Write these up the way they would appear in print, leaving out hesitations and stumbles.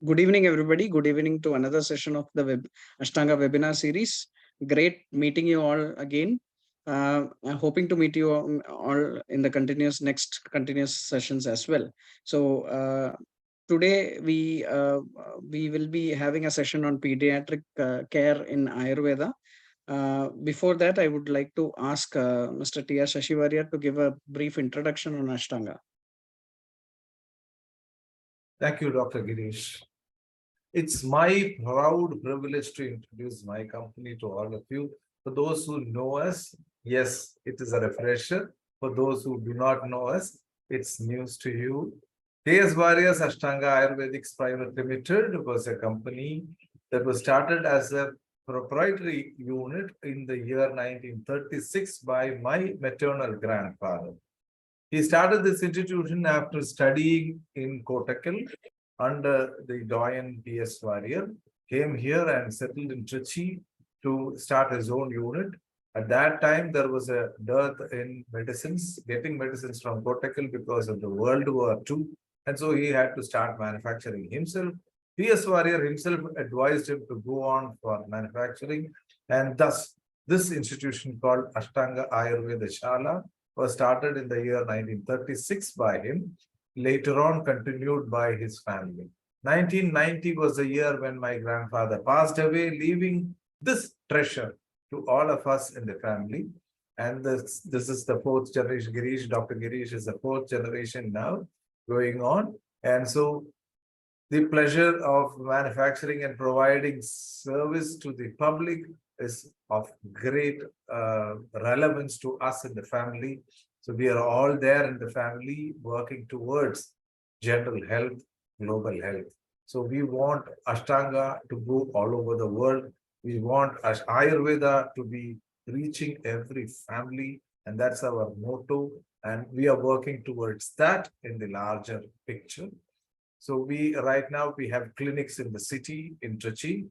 Good evening, everybody. Good evening to another session of the Ashtanga webinar series. Great meeting you all again. I'm hoping to meet you all in the next continuous sessions as well. So today we will be having a session on pediatric care in Ayurveda. Before that, I would like to ask Mr. Sasi Varier to give a brief introduction on Ashtanga. Thank you, Dr. Girish. It's my proud privilege to introduce my company to all of you. For those who know us, yes, it is a refresher. For those who do not know us, it's news to you. K.S.Varier Ashtanga Ayurvedics Private Limited was a company that was started as a proprietary unit in the year 1936 by my maternal grandfather. He started this institution after studying in Kottakkal under the Doyen K.S.Varier, came here and settled in Trichy to start his own unit. At that time, there was a dearth in medicines, getting medicines from Kottakkal because of the World War II. And so he had to start manufacturing himself. K.S.Varier himself advised him to go on for manufacturing. And thus, this institution called Ashtanga Ayurveda Shala was started in the year 1936 by him, later on continued by his family. 1990 was the year when my grandfather passed away, leaving this treasure to all of us in the family. And this is the fourth generation. Dr. Girish is the fourth generation now going on. And so the pleasure of manufacturing and providing service to the public is of great relevance to us in the family. So we are all there in the family working towards general health, global health. So we want Ashtanga to go all over the world. We want Ayurveda to be reaching every family, and that's our motto. And we are working towards that in the larger picture. So right now we have clinics in the city, in Trichy,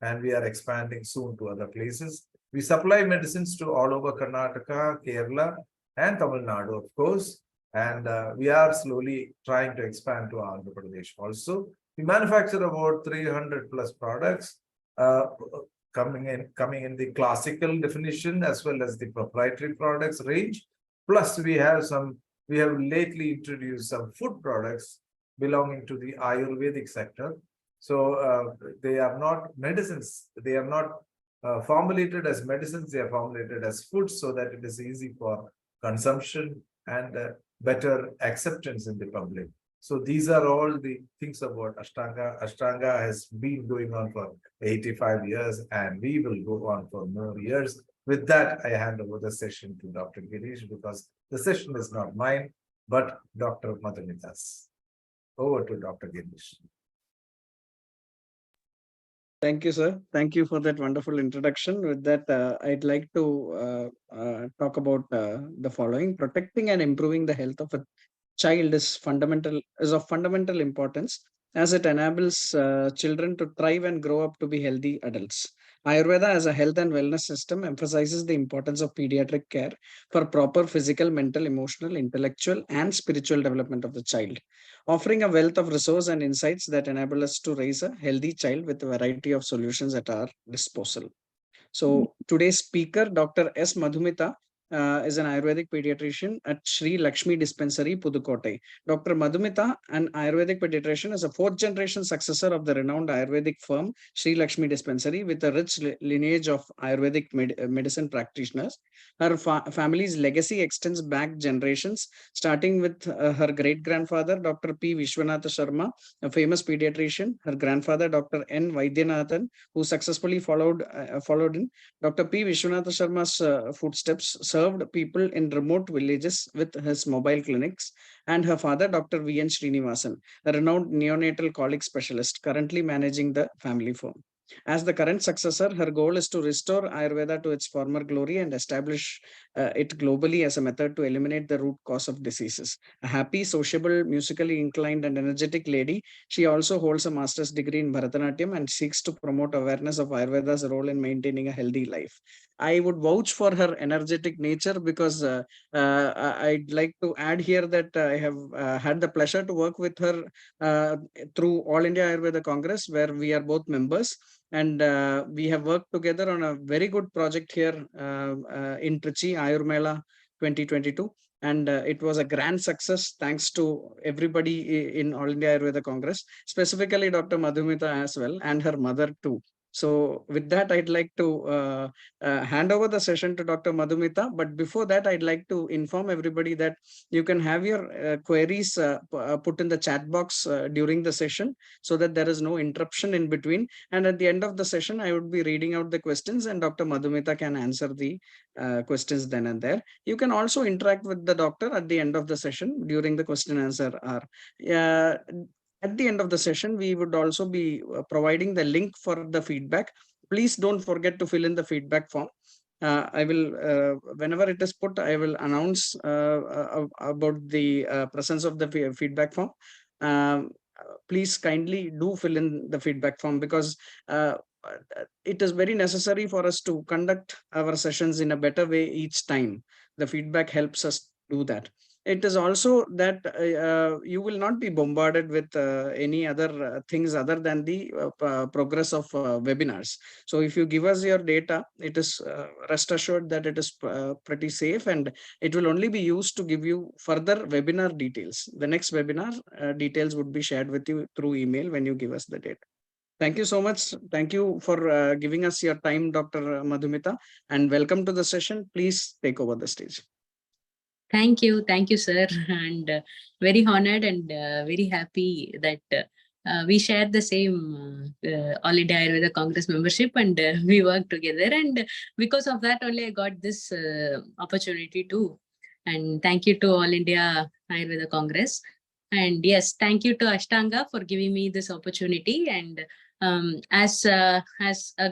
and we are expanding soon to other places. We supply medicines to all over Karnataka, Kerala, and Tamil Nadu, of course. And we are slowly trying to expand to Andhra Pradesh also. We manufacture about 300 plus products coming in the classical definition as well as the proprietary products range. Plus, we have lately introduced some food products belonging to the Ayurvedic sector. So they are not medicines. They are not formulated as medicines. They are formulated as foods so that it is easy for consumption and better acceptance in the public. So these are all the things about Ashtanga. Ashtanga has been going on for 85 years and we will go on for more years. With that, I hand over the session to Dr. Girish because the session is not mine, but Dr. Madhumitha's. Over to Dr. Girish. Thank you, sir. Thank you for that wonderful introduction. With that, I'd like to talk about the following. Protecting and improving the health of a child is of fundamental importance as it enables children to thrive and grow up to be healthy adults. Ayurveda as a health and wellness system emphasizes the importance of pediatric care for proper physical, mental, emotional, intellectual, and spiritual development of the child, offering a wealth of resource and insights that enable us to raise a healthy child with a variety of solutions at our disposal. So today's speaker, Dr. S. Madhumithaa, is an Ayurvedic pediatrician at Sri Lakshmi Dispensary, Pudukkottai. Dr. Madhumithaa, an Ayurvedic pediatrician, is a fourth generation successor of the renowned Ayurvedic firm Sri Lakshmi Dispensary with a rich lineage of Ayurvedic medicine practitioners. Her family's legacy extends back generations, starting with her great-grandfather, Dr. P. Vishwanatha Sharma, a famous pediatrician, her grandfather, Dr. N. Vaidyanathan, who successfully followed in Dr. P. Vishwanatha Sharma's footsteps, served people in remote villages with his mobile clinics, and her father, Dr. V. N. Srinivasan, a renowned neonatal colic specialist, currently managing the family firm. As the current successor, her goal is to restore Ayurveda to its former glory and establish it globally as a method to eliminate the root cause of diseases. A happy, sociable, musically inclined, and energetic lady, she also holds a master's degree in Bharatanatyam and seeks to promote awareness of Ayurveda's role in maintaining a healthy life. I would vouch for her energetic nature, because I'd like to add here that I have had the pleasure to work with her through All India Ayurveda Congress, where we are both members. And we have worked together on a very good project here in Trichy, Ayurmela 2022. And it was a grand success, thanks to everybody in All India Ayurveda Congress, specifically Dr. Madhumithaa as well, and her mother too. So with that, I'd like to hand over the session to Dr. Madhumithaa. But before that, I'd like to inform everybody that you can have your queries put in the chat box during the session, so that there is no interruption in between. And at the end of the session, I would be reading out the questions, and Dr. Madhumithaa can answer the questions then and there. You can also interact with the doctor at the end of the session during the question answer hour. At the end of the session, we would also be providing the link for the feedback. Please don't forget to fill in the feedback form. I will, whenever it is put, I will announce about the presence of the feedback form. Please kindly do fill in the feedback form, because it is very necessary for us to conduct our sessions in a better way each time. The feedback helps us do that. It is also that you will not be bombarded with any other things other than the progress of webinars. So if you give us your data, it is rest assured that it is pretty safe, and it will only be used to give you further webinar details. The next webinar details would be shared with you through email when you give us the data. Thank you so much. Thank you for giving us your time, Dr. Madhumithaa, and welcome to the session. Please take over the stage. Thank you, sir, and very honored and very happy that we share the same All India Ayurveda Congress membership, and we work together. And because of that only, I got this opportunity too. And thank you to All India Ayurveda Congress. And yes, thank you to Ashtanga for giving me this opportunity. And as a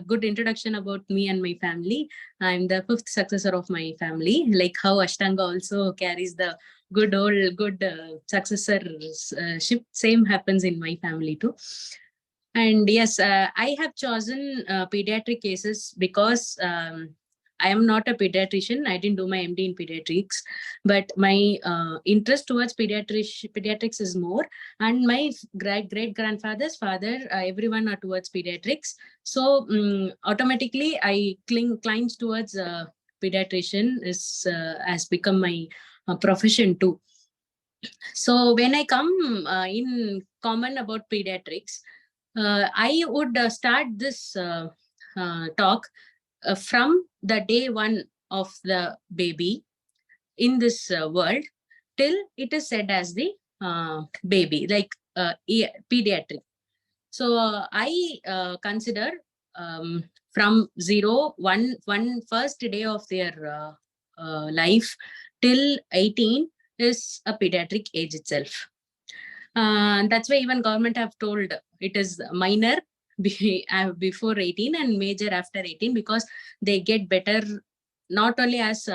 good introduction about me and my family, I'm the 5th successor of my family, like how Ashtanga also carries the good successorship. Same happens in my family too. And yes, I have chosen pediatric cases because I am not a pediatrician. I didn't do my MD in pediatrics, but my interest towards pediatrics is more. And my great grandfather's father, everyone are towards pediatrics. So automatically, I climbs towards pediatrician has become my profession too. So when I come in common about pediatrics, I would start this talk from the day one of the baby in this world till it is said as the baby, like pediatric. So I consider from 1 first day of their life till 18 is a pediatric age itself. That's why even government have told it is minor before 18 and major after 18, because they get better, not only as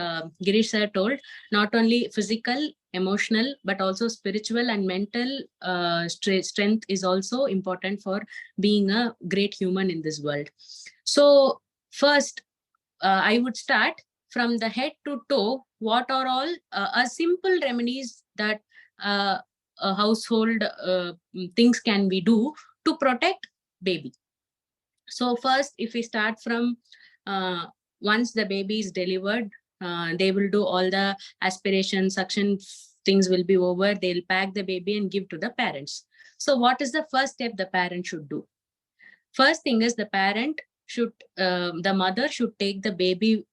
Girish sir told, not only physical, emotional, but also spiritual and mental strength is also important for being a great human in this world. So first, I would start from the head to toe. What are all simple remedies that household things can we do to protect baby? So first, if we start from once the baby is delivered, they will do all the aspiration, suction things will be over. They'll pack the baby and give to the parents. So what is the first step the parent should do? First thing is the parent should, the mother should take the baby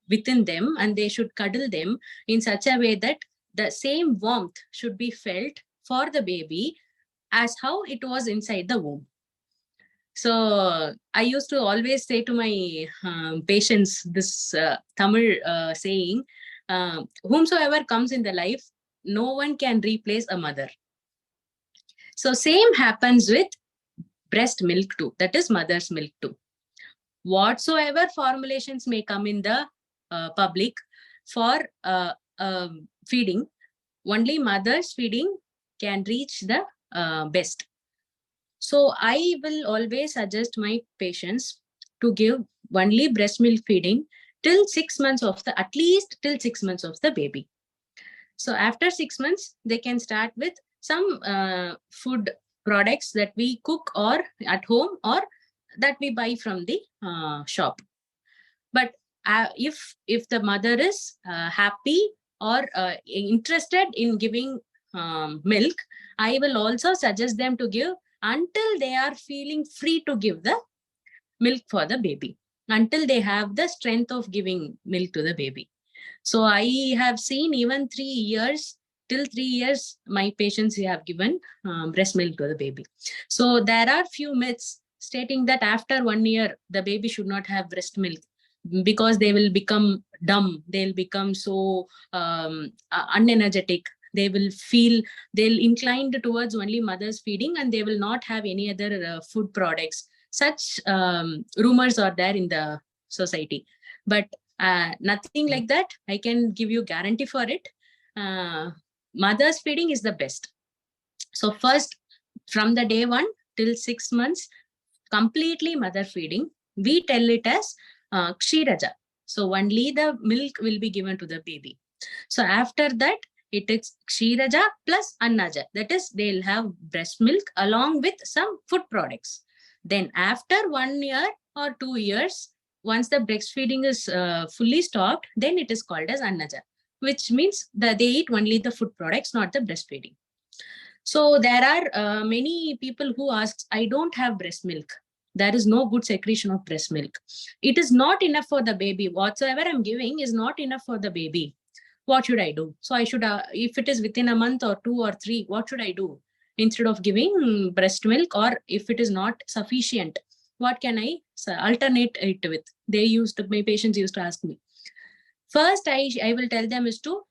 within them and they should cuddle them in such a way that the same warmth should be felt for the baby as how it was inside the womb. So I used to always say to my patients this Tamil saying, whomsoever comes in the life, no one can replace a mother. So same happens with breast milk too, that is mother's milk too. Whatsoever formulations may come in the public for feeding, only mother's feeding can reach the best. So I will always suggest my patients to give only breast milk feeding till 6 months of the, at least till 6 months of the baby. So after 6 months, they can start with some food products that we cook or at home or that we buy from the shop. But if the mother is happy or interested in giving milk, I will also suggest them to give until they are feeling free to give the milk for the baby, until they have the strength of giving milk to the baby. So I have seen even 3 years, till 3 years, my patients have given breast milk to the baby. So there are few myths stating that after 1 year, the baby should not have breast milk because they will become dumb. They'll become so unenergetic. They will feel, they'll incline towards only mother's feeding and they will not have any other food products. Such rumors are there in the society. But nothing like that. I can give you guarantee for it. Mother's feeding is the best. So first, from the day 1 till 6 months, completely mother feeding. We tell it as Kshiraja. So only the milk will be given to the baby. So after that, it is Kshiraja plus Annaja. That is, they'll have breast milk along with some food products. Then after 1 year or 2 years, once the breastfeeding is fully stopped, then it is called as Annaja, which means that they eat only the food products, not the breastfeeding. So there are many people who ask, I don't have breast milk. There is no good secretion of breast milk. It is not enough for the baby. Whatsoever I'm giving is not enough for the baby. What should I do? So I should, if it is within a month or 2 or 3, what should I do? Instead of giving breast milk, or if it is not sufficient, what can I alternate it with? My patients used to ask me. First, I will tell them is to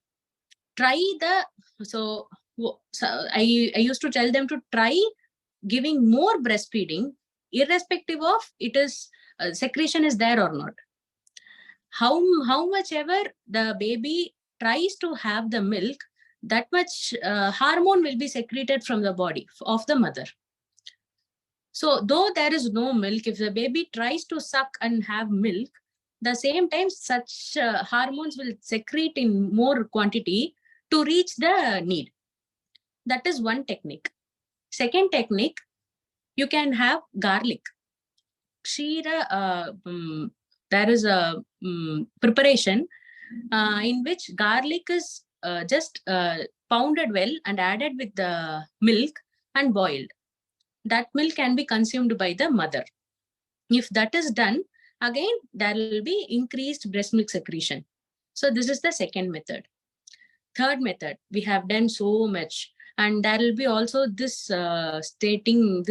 try so I used to tell them to try giving more breastfeeding, irrespective of it is secretion is there or not. How much ever the baby tries to have the milk, that much hormone will be secreted from the body of the mother. So though there is no milk, if the baby tries to suck and have milk, the same time such hormones will secrete in more quantity to reach the need. That is one technique. Second technique, you can have garlic. Kshira, there is a preparation in which garlic is just pounded well and added with the milk and boiled. That milk can be consumed by the mother. If that is done, again, there will be increased breast milk secretion. So this is the second method. Third method, we have done so much. And there will be also this statement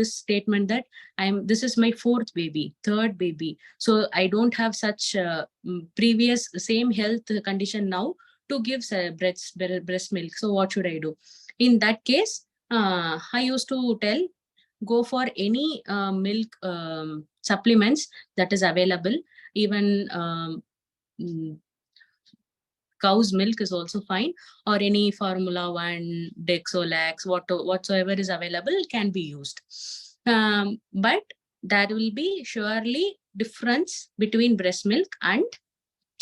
that this is my 4th baby, 3rd baby. So I don't have such previous same health condition now to give breast milk. So what should I do? In that case, I used to tell, go for any milk supplements that is available. Even cow's milk is also fine, or any Formula 1, Dexolax, whatsoever is available can be used. But there will be surely difference between breast milk and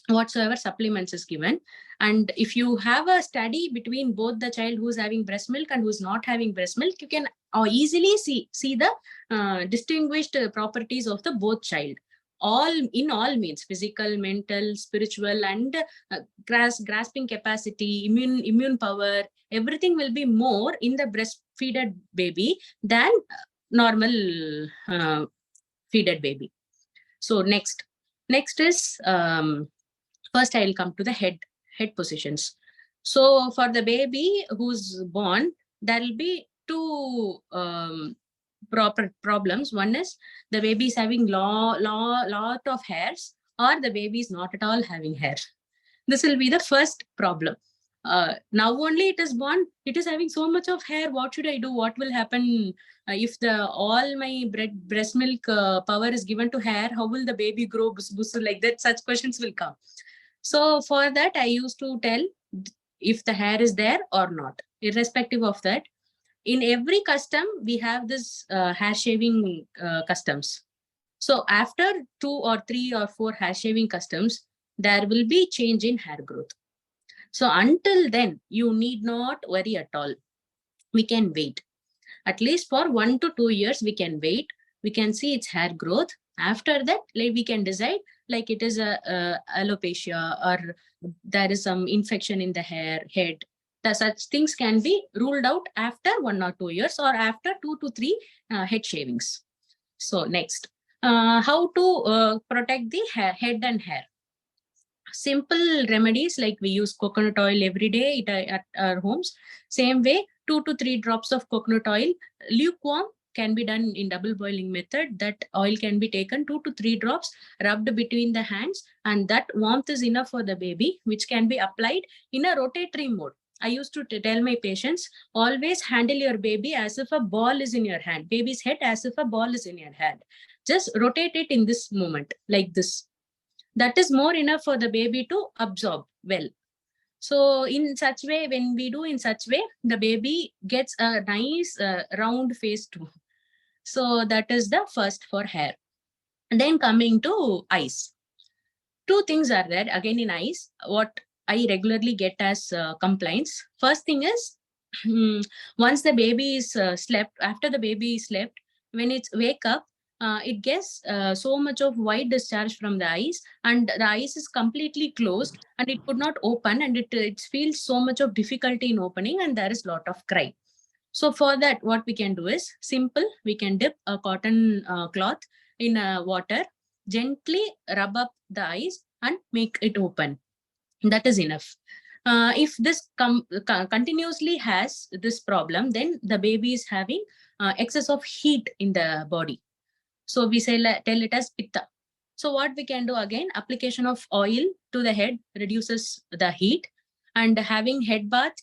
whatsoever supplements is given. And if you have a study between both the child who's having breast milk and who's not having breast milk, you can easily see the distinguished properties of the both child. All means physical, mental, spiritual, and grasping capacity, immune power, everything will be more in the breastfeeded baby than normal feeded baby. So next is first I will come to the head positions. So for the baby who's born, there will be 2 proper problems. One is the baby is having lot of hairs, or the baby is not at all having hair. This will be the first problem. Now only it is born, it is having so much of hair. What should I do? What will happen if all my breast milk power is given to hair? How will the baby grow? Like that, such questions will come. So for that, I used to tell if the hair is there or not, irrespective of that. In every custom, we have this hair shaving customs. So after 2 or 3 or 4 hair shaving customs, there will be change in hair growth. So until then, you need not worry at all. We can wait. At least for 1 to 2 years, we can wait. We can see its hair growth. After that, like, we can decide like it is a alopecia or there is some infection in the head. Such things can be ruled out after 1 or 2 years or after 2 to 3 head shavings. So next, how to protect the head and hair. Simple remedies, like we use coconut oil every day at our homes. Same way, 2 to 3 drops of coconut oil, lukewarm, can be done in double boiling method. That oil can be taken 2 to 3 drops, rubbed between the hands, and that warmth is enough for the baby, which can be applied in a rotatory mode. I used to tell my patients, always handle your baby as if a ball is in your hand, baby's head as if a ball is in your hand. Just rotate it in this moment, like this. That is more enough for the baby to absorb well. So in such way, when we do in such way, the baby gets a nice round face too. So that is the first for hair. And then coming to eyes. 2 things are there again in eyes, what I regularly get as complaints. First thing is, once the baby is slept, after the baby is slept, when it's wake up, it gets so much of white discharge from the eyes, and the eyes is completely closed and it could not open, and it feels so much of difficulty in opening, and there is a lot of cry. So for that, what we can do is simple. We can dip a cotton cloth in water, gently rub up the eyes and make it open. That is enough. If this continuously has this problem, then the baby is having excess of heat in the body. So we say, tell it as pitta. So what we can do again, application of oil to the head reduces the heat, and having head bath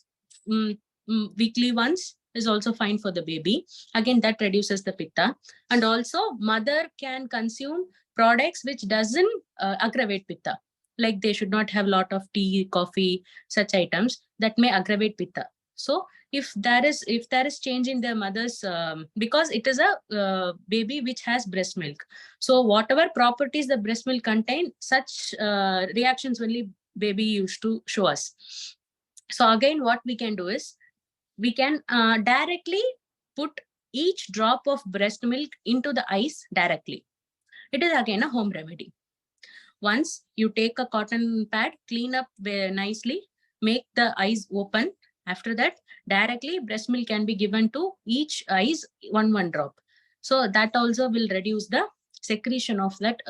weekly once is also fine for the baby. Again, that reduces the pitta. And also mother can consume products which doesn't aggravate pitta. Like they should not have a lot of tea, coffee, such items that may aggravate pitta. So if there is change in the mother's, because it is a baby which has breast milk, so whatever properties the breast milk contain, such reactions only baby used to show us. So again, what we can do is, we can directly put each drop of breast milk into the eyes directly. It is again a home remedy. Once you take a cotton pad, clean up nicely, make the eyes open. After that, directly breast milk can be given to each eyes, one drop. So that also will reduce the secretion of that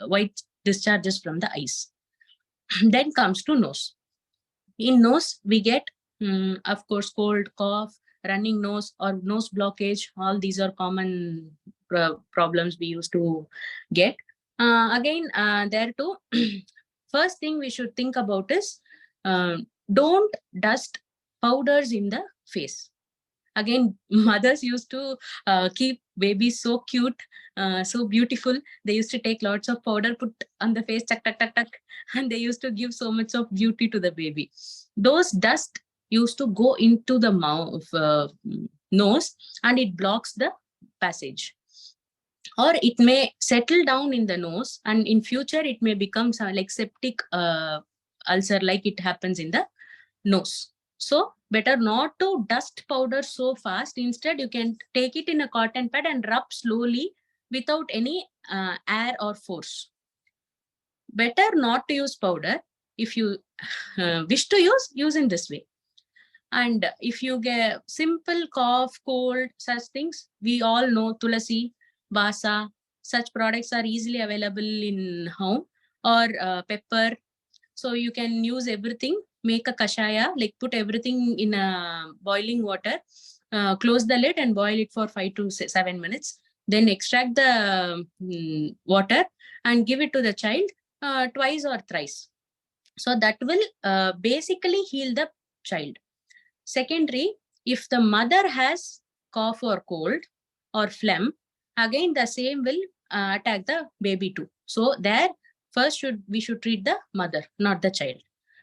white discharges from the eyes. Then comes to nose. In nose, we get, of course, cold, cough, running nose or nose blockage. All these are common problems we used to get. Again, there too, first thing we should think about is, don't dust powders in the face. Again, mothers used to keep babies so cute, so beautiful. They used to take lots of powder, put on the face, tuck, tuck, tuck, tuck, and they used to give so much of beauty to the baby. Those dust used to go into the mouth, nose, and it blocks the passage. Or it may settle down in the nose, and in future it may become like septic ulcer, like it happens in the nose. So better not to dust powder so fast. Instead, you can take it in a cotton pad and rub slowly without any air or force. Better not to use powder. If you wish to use in this way. And if you get simple cough, cold, such things, we all know tulasi, basa, such products are easily available in home, or pepper. So you can use everything, make a kashaya, like put everything in a boiling water, close the lid and boil it for 5 to 7 minutes. Then extract the water and give it to the child twice or thrice. So that will basically heal the child. Secondary, if the mother has cough or cold or phlegm, again the same will attack the baby too. So there, first we should treat the mother, not the child.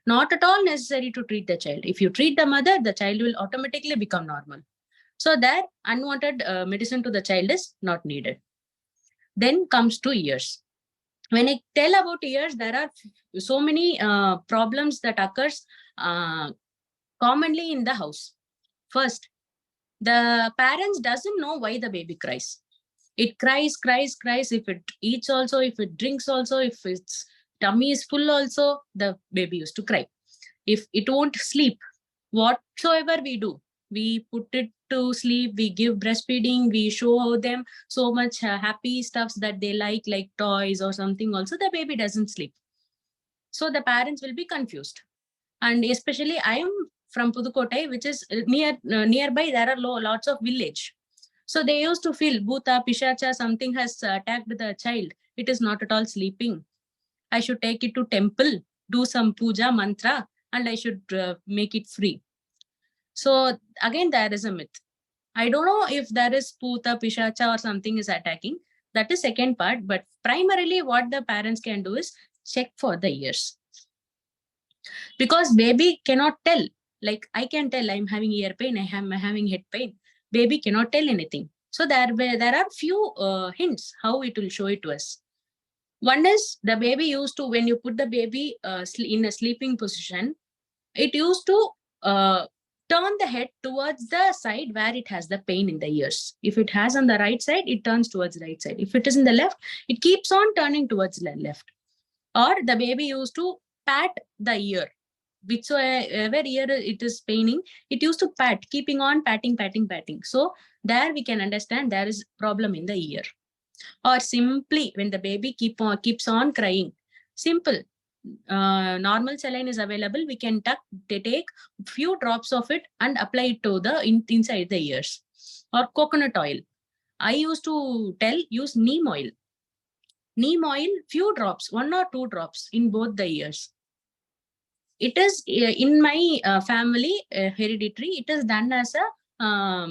Not at all necessary to treat the child. If you treat the mother, the child will automatically become normal. So there, unwanted medicine to the child is not needed. Then comes to ears. When I tell about ears, there are so many problems that occurs commonly in the house. First, the parents doesn't know why the baby cries. It cries, cries, cries. If it eats also, if it drinks also, if its tummy is full also, the baby used to cry. If it won't sleep, whatsoever we do, we put it to sleep, we give breastfeeding, we show them so much happy stuffs that they like toys or something also, the baby doesn't sleep. So the parents will be confused. And especially I am from Pudukkottai, which is nearby, there are lots of village. So they used to feel Bhuta, Pishacha, something has attacked the child. It is not at all sleeping. I should take it to temple, do some puja, mantra, and I should make it free. So again, there is a myth. I don't know if there is Bhuta, Pishacha or something is attacking. That is second part. But primarily what the parents can do is check for the ears. Because baby cannot tell. Like I can tell I'm having ear pain, I'm having head pain. Baby cannot tell anything. So there are few hints how it will show it to us. One is the baby used to, when you put the baby in a sleeping position, it used to turn the head towards the side where it has the pain in the ears. If it has on the right side, it turns towards the right side. If it is in the left, it keeps on turning towards the left. Or the baby used to pat the ear. Whichever ear it is paining, it used to pat, keeping on patting. So there we can understand there is problem in the ear. Or simply when the baby keeps on crying, simple, normal saline is available. We can take few drops of it and apply it to the inside the ears. Or coconut oil. I used to tell use neem oil. Neem oil, few drops, 1 or 2 drops in both the ears. It is in my family hereditary. It is done as a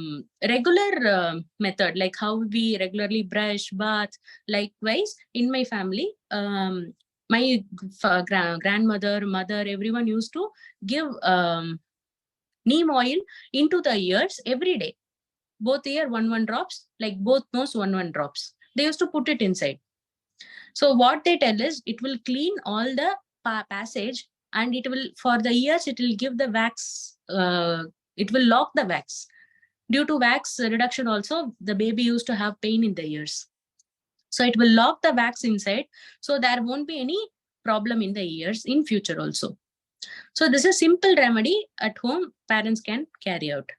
regular method, like how we regularly brush, bath. Likewise, in my family, my grandmother, mother, everyone used to give neem oil into the ears every day. Both ear 1 drops, like both nose 1 drops. They used to put it inside. So what they tell is it will clean all the passage, and it will, for the ears, it will give the wax, it will lock the wax. Due to wax reduction also, the baby used to have pain in the ears. So it will lock the wax inside. So there won't be any problem in the ears in future also. So this is simple remedy at home parents can carry out.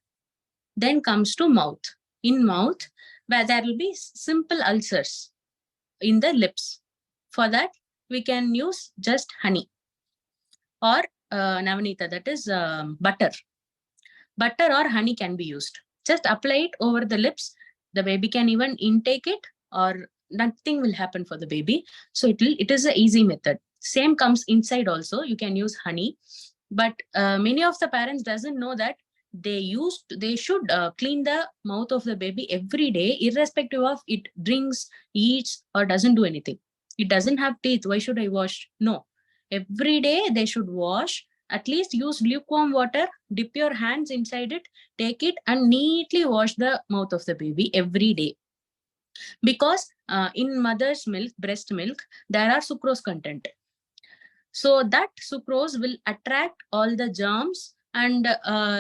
Then comes to mouth. In mouth, where there will be simple ulcers in the lips. For that, we can use just honey or Navanitha, that is butter. Butter or honey can be used. Just apply it over the lips. The baby can even intake it, or nothing will happen for the baby. So it is an easy method. Same comes inside also. You can use honey. But many of the parents doesn't know that they should clean the mouth of the baby every day, irrespective of it drinks, eats, or doesn't do anything. It doesn't have teeth. Why should I wash? No. Every day they should wash. At least use lukewarm water, dip your hands inside it, take it and neatly wash the mouth of the baby every day. Because in mother's milk, breast milk, there are sucrose content. So that sucrose will attract all the germs and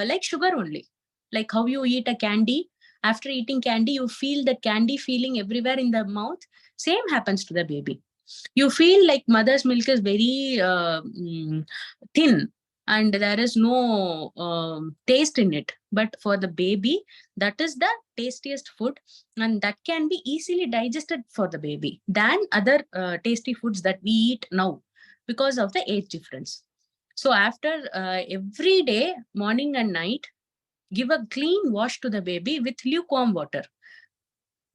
like sugar only. Like how you eat a candy. After eating candy, you feel the candy feeling everywhere in the mouth. Same happens to the baby. You feel like mother's milk is very thin and there is no taste in it. But for the baby, that is the tastiest food, and that can be easily digested for the baby than other tasty foods that we eat now, because of the age difference. So after every day, morning and night, give a clean wash to the baby with lukewarm water.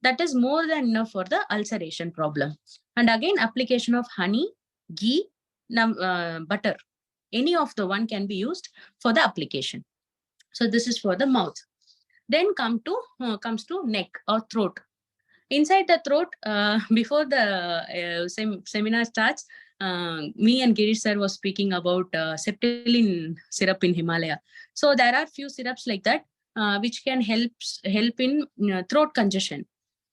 That is more than enough for the ulceration problem. And again, application of honey, ghee, butter. Any of the one can be used for the application. So this is for the mouth. Then comes to neck or throat. Inside the throat, before the seminar starts, me and Girish sir was speaking about septilin syrup in Himalaya. So there are few syrups like that which can help in throat congestion.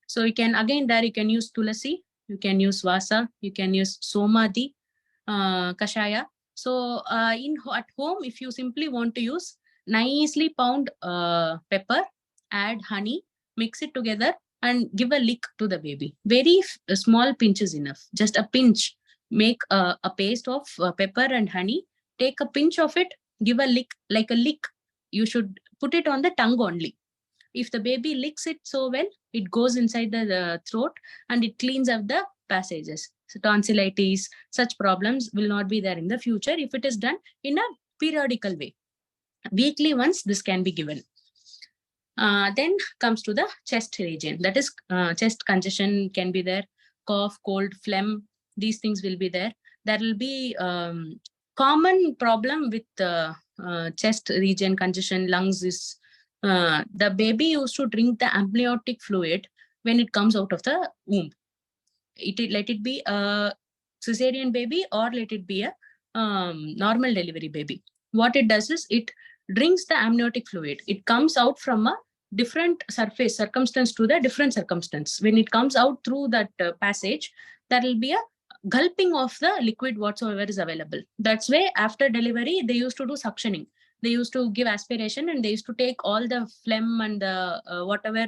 So you can, again, there you can use tulasi, you can use Vasa, you can use Somadi, Kashaya. So at home, if you simply want to use nicely pound pepper, add honey, mix it together and give a lick to the baby. Very small pinch is enough. Just a pinch. Make a paste of pepper and honey. Take a pinch of it, give a lick, like a lick. You should put it on the tongue only. If the baby licks it so well, it goes inside the throat and it cleans up the passages. So tonsillitis, such problems will not be there in the future if it is done in a periodical way. Weekly once this can be given. Then comes to the chest region. That is chest congestion can be there, cough, cold, phlegm, these things will be there. There will be common problem with chest region congestion, lungs is the baby used to drink the amniotic fluid when it comes out of the womb. Let it be a cesarean baby or let it be a normal delivery baby. What it does is it drinks the amniotic fluid. It comes out from a different surface circumstance to the different circumstance. When it comes out through that passage, there will be a gulping of the liquid whatsoever is available. That's why after delivery, they used to do suctioning. They used to give aspiration and they used to take all the phlegm and the whatever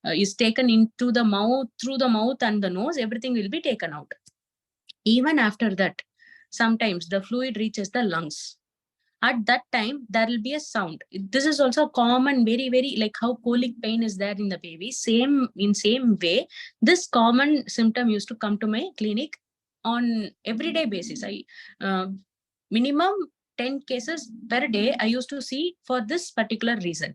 is taken into the mouth, through the mouth and the nose, everything will be taken out. Even after that, sometimes the fluid reaches the lungs. At that time, there will be a sound. This is also common, very, very like how colic pain is there in the baby. Same way, this common symptom used to come to my clinic on everyday basis. I minimum 10 cases per day I used to see for this particular reason.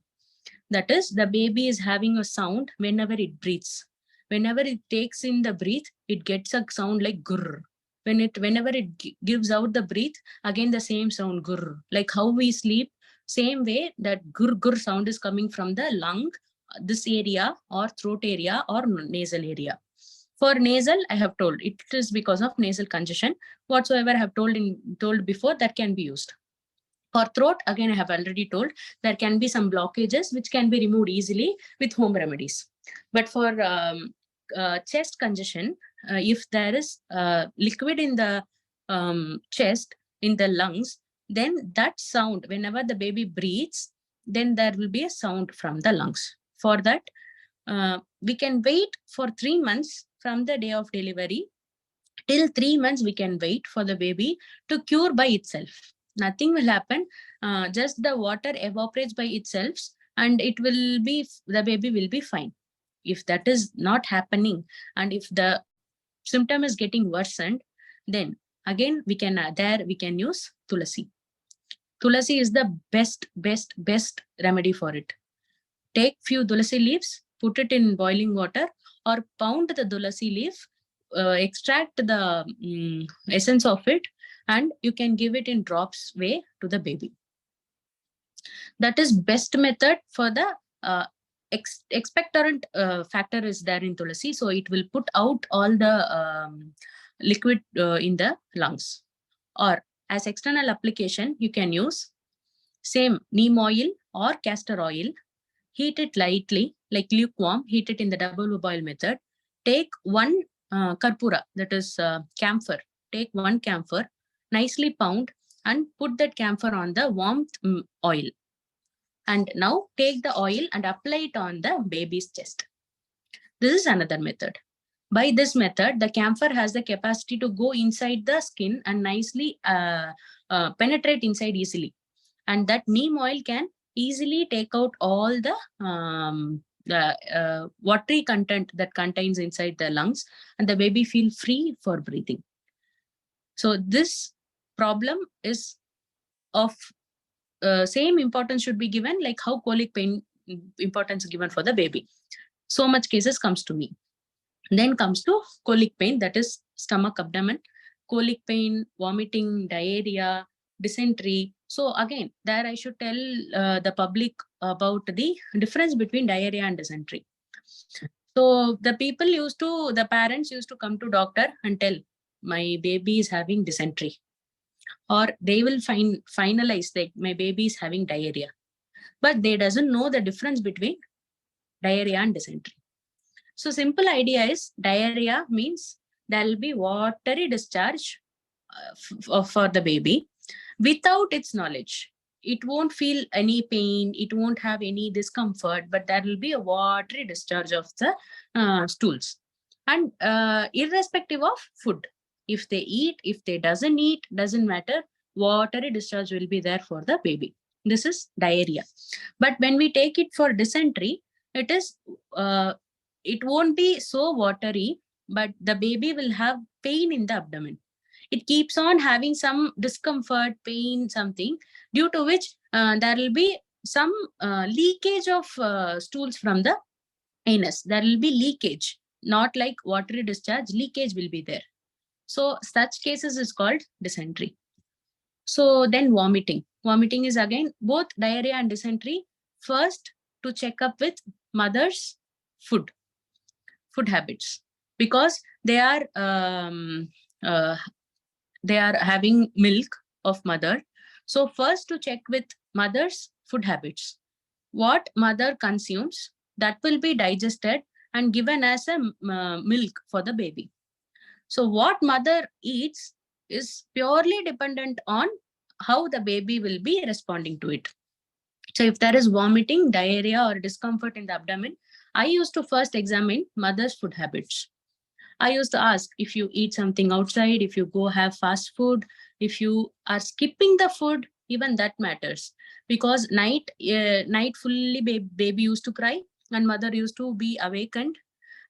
That is, the baby is having a sound whenever it breathes. Whenever it takes in the breath, it gets a sound like gurr. Whenever it gives out the breath, again the same sound gurr. Like how we sleep, same way that gurr gurr sound is coming from the lung, this area or throat area or nasal area. For nasal, I have told it is because of nasal congestion. Whatsoever I have told before, that can be used. For throat, again, I have already told there can be some blockages which can be removed easily with home remedies. But for chest congestion, if there is liquid in the chest, in the lungs, then that sound, whenever the baby breathes, then there will be a sound from the lungs. For that, we can wait for 3 months from the day of delivery. Till 3 months, we can wait for the baby to cure by itself. Nothing will happen. Just the water evaporates by itself and the baby will be fine. If that is not happening and if the symptom is getting worsened, then again we can use Tulasi. Tulasi is the best remedy for it. Take few Tulasi leaves, put it in boiling water or pound the Tulasi leaf, extract the essence of it, and you can give it in drops way to the baby. That is best method for the expectorant factor is there in Tulasi. So it will put out all the liquid in the lungs. Or as external application, you can use same neem oil or castor oil. Heat it lightly, like lukewarm, heat it in the double boil method. Take one karpura, that is camphor. Take one camphor, nicely pound and put that camphor on the warm oil. And now take the oil and apply it on the baby's chest. This is another method. By this method, the camphor has the capacity to go inside the skin and nicely penetrate inside easily. And that neem oil can easily take out all the watery content that contains inside the lungs and the baby feel free for breathing. So this problem is of same importance should be given like how colic pain importance given for the baby. So much cases comes to me. Then comes to colic pain, that is stomach, abdomen, colic pain, vomiting, diarrhea, dysentery. So again, there I should tell the public about the difference between diarrhea and dysentery. So the parents used to come to doctor and tell, my baby is having dysentery. Or they will finalize that my baby is having diarrhea. But they doesn't know the difference between diarrhea and dysentery. So simple idea is diarrhea means there will be watery discharge for the baby without its knowledge. It won't feel any pain, it won't have any discomfort, but there will be a watery discharge of the stools. And irrespective of food, if they eat, if they doesn't eat, doesn't matter, watery discharge will be there for the baby. This is diarrhea. But when we take it for dysentery, it is it won't be so watery, but the baby will have pain in the abdomen. It keeps on having some discomfort, pain, something, due to which there will be some leakage of stools from the anus. There will be leakage, not like watery discharge, leakage will be there. So such cases is called dysentery. So then vomiting. Vomiting is again both diarrhea and dysentery. First, to check up with mother's food habits, because they are having milk of mother. So first to check with mother's food habits. What mother consumes, that will be digested and given as a milk for the baby. So what mother eats is purely dependent on how the baby will be responding to it. So if there is vomiting, diarrhea, or discomfort in the abdomen, I used to first examine mother's food habits. I used to ask if you eat something outside, if you go have fast food, if you are skipping the food, even that matters. Because night fully baby used to cry and mother used to be awakened.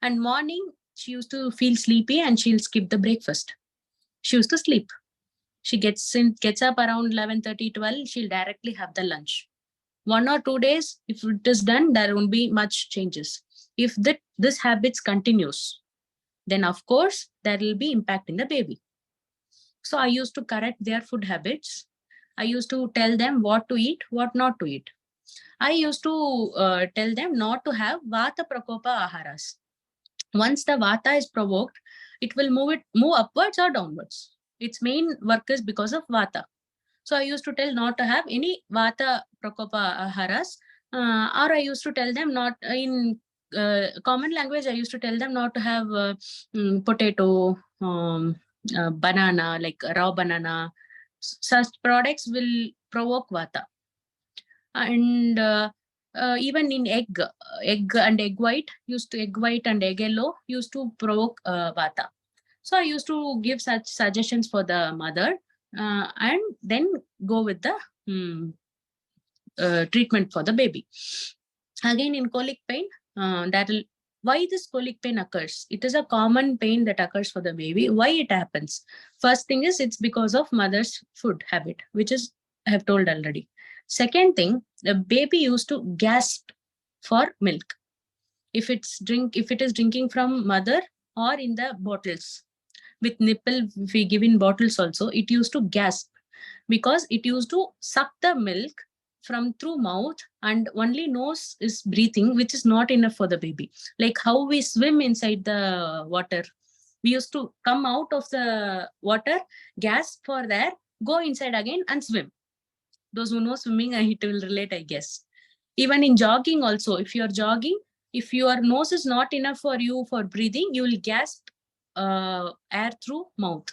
And morning, she used to feel sleepy and she'll skip the breakfast. She used to sleep. She gets up around 11:30, 12, she'll directly have the lunch. 1 or 2 days, if it is done, there won't be much changes. If this habits continues, then of course there will be impact in the baby. So I used to correct their food habits. I used to tell them what to eat, what not to eat. I used to tell them not to have vata prakopa aharas. Once the vata is provoked, it will move upwards or downwards. Its main work is because of vata. So I used to tell not to have any vata prakopa aharas, or I used to tell them not in common language. I used to tell them not to have potato, banana, like raw banana. Such products will provoke vata. And even in egg and egg white and egg yellow used to provoke vata. So I used to give such suggestions for the mother and then go with the treatment for the baby. Again, in colic pain, why this colic pain occurs? It is a common pain that occurs for the baby. Why it happens? First thing is it's because of mother's food habit, which is I have told already. Second thing, the baby used to gasp for milk. If it is drinking from mother or in the bottles with nipple, if we give in bottles also, it used to gasp because it used to suck the milk from through mouth and only nose is breathing, which is not enough for the baby. Like how we swim inside the water. We used to come out of the water, gasp for air, go inside again and swim. Those who know swimming, it will relate, I guess. Even in jogging also, if you're jogging, if your nose is not enough for you for breathing, you will gasp air through mouth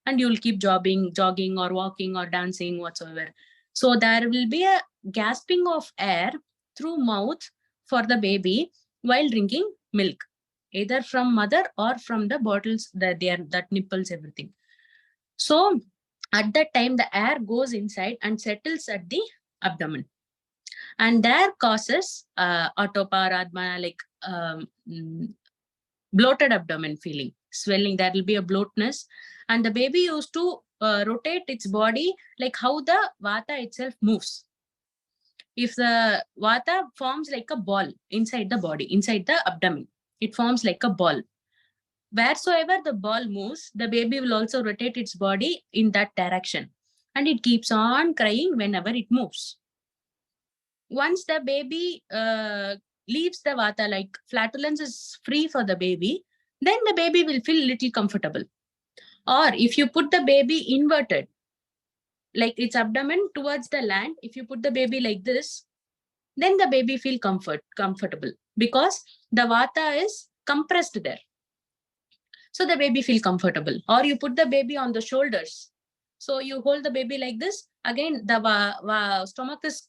and you will keep jogging or walking or dancing whatsoever. So there will be a gasping of air through mouth for the baby while drinking milk, either from mother or from the bottles that nipples, everything. So at that time, the air goes inside and settles at the abdomen. And there causes autoparadma, like bloated abdomen feeling, swelling. There will be a bloatness. And the baby used to rotate its body like how the vata itself moves. If the vata forms like a ball inside the body, inside the abdomen, it forms like a ball. Wheresoever the ball moves, the baby will also rotate its body in that direction. And it keeps on crying whenever it moves. Once the baby leaves the vata, like flatulence is free for the baby, then the baby will feel little comfortable. Or if you put the baby inverted, like its abdomen towards the land, if you put the baby like this, then the baby feel comfortable because the vata is compressed there. So the baby feel comfortable. Or you put the baby on the shoulders. So you hold the baby like this. Again, the stomach is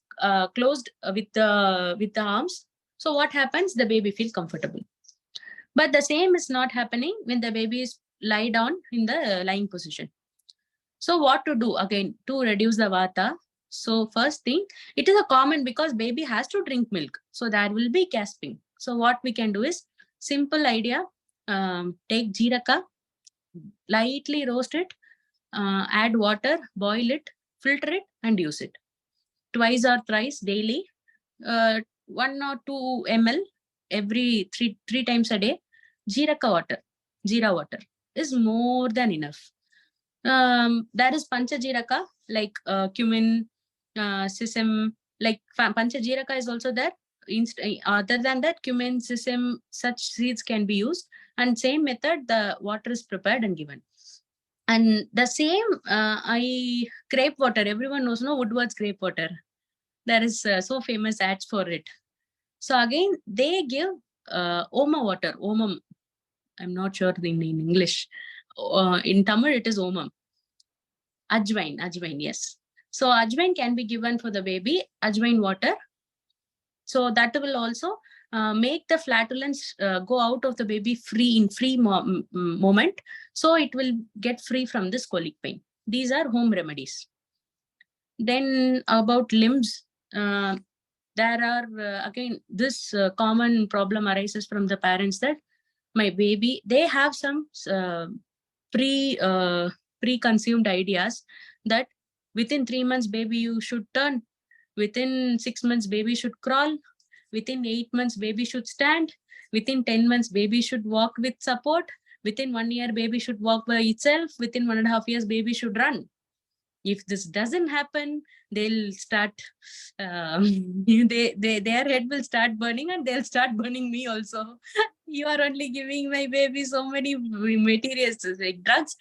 closed with the arms. So what happens? The baby feel comfortable. But the same is not happening when the baby is lie down in the lying position. So what to do again to reduce the vata? So first thing, it is a common because baby has to drink milk. So there will be gasping. So what we can do is simple idea. Take jeeraka, lightly roast it, add water, boil it, filter it and use it. Twice or thrice daily, 1 or 2 ml every three times a day. Jeera water is more than enough. There is pancha jeeraka like cumin, sesame, like pancha jeeraka is also there. Other than that, cumin, sesame, such seeds can be used. And same method, the water is prepared and given. And the same, grape water, everyone knows, no, Woodward's grape water. There is so famous ads for it. So again, they give Oma water, Omam. I'm not sure in English. In Tamil, it is Omam. Ajwain, yes. So Ajwain can be given for the baby, Ajwain water. So that will also make the flatulence go out of the baby free moment. So it will get free from this colic pain. These are home remedies. Then about limbs, there are again, this common problem arises from the parents that my baby, they have some preconceived ideas that within 3 months baby you should turn, within 6 months baby should crawl, within 8 months baby should stand, within 10 months baby should walk with support, within 1 year baby should walk by itself, within 1.5 years baby should run. If this doesn't happen, they'll start, their head will start burning and they'll start burning me also. You are only giving my baby so many materials like drugs.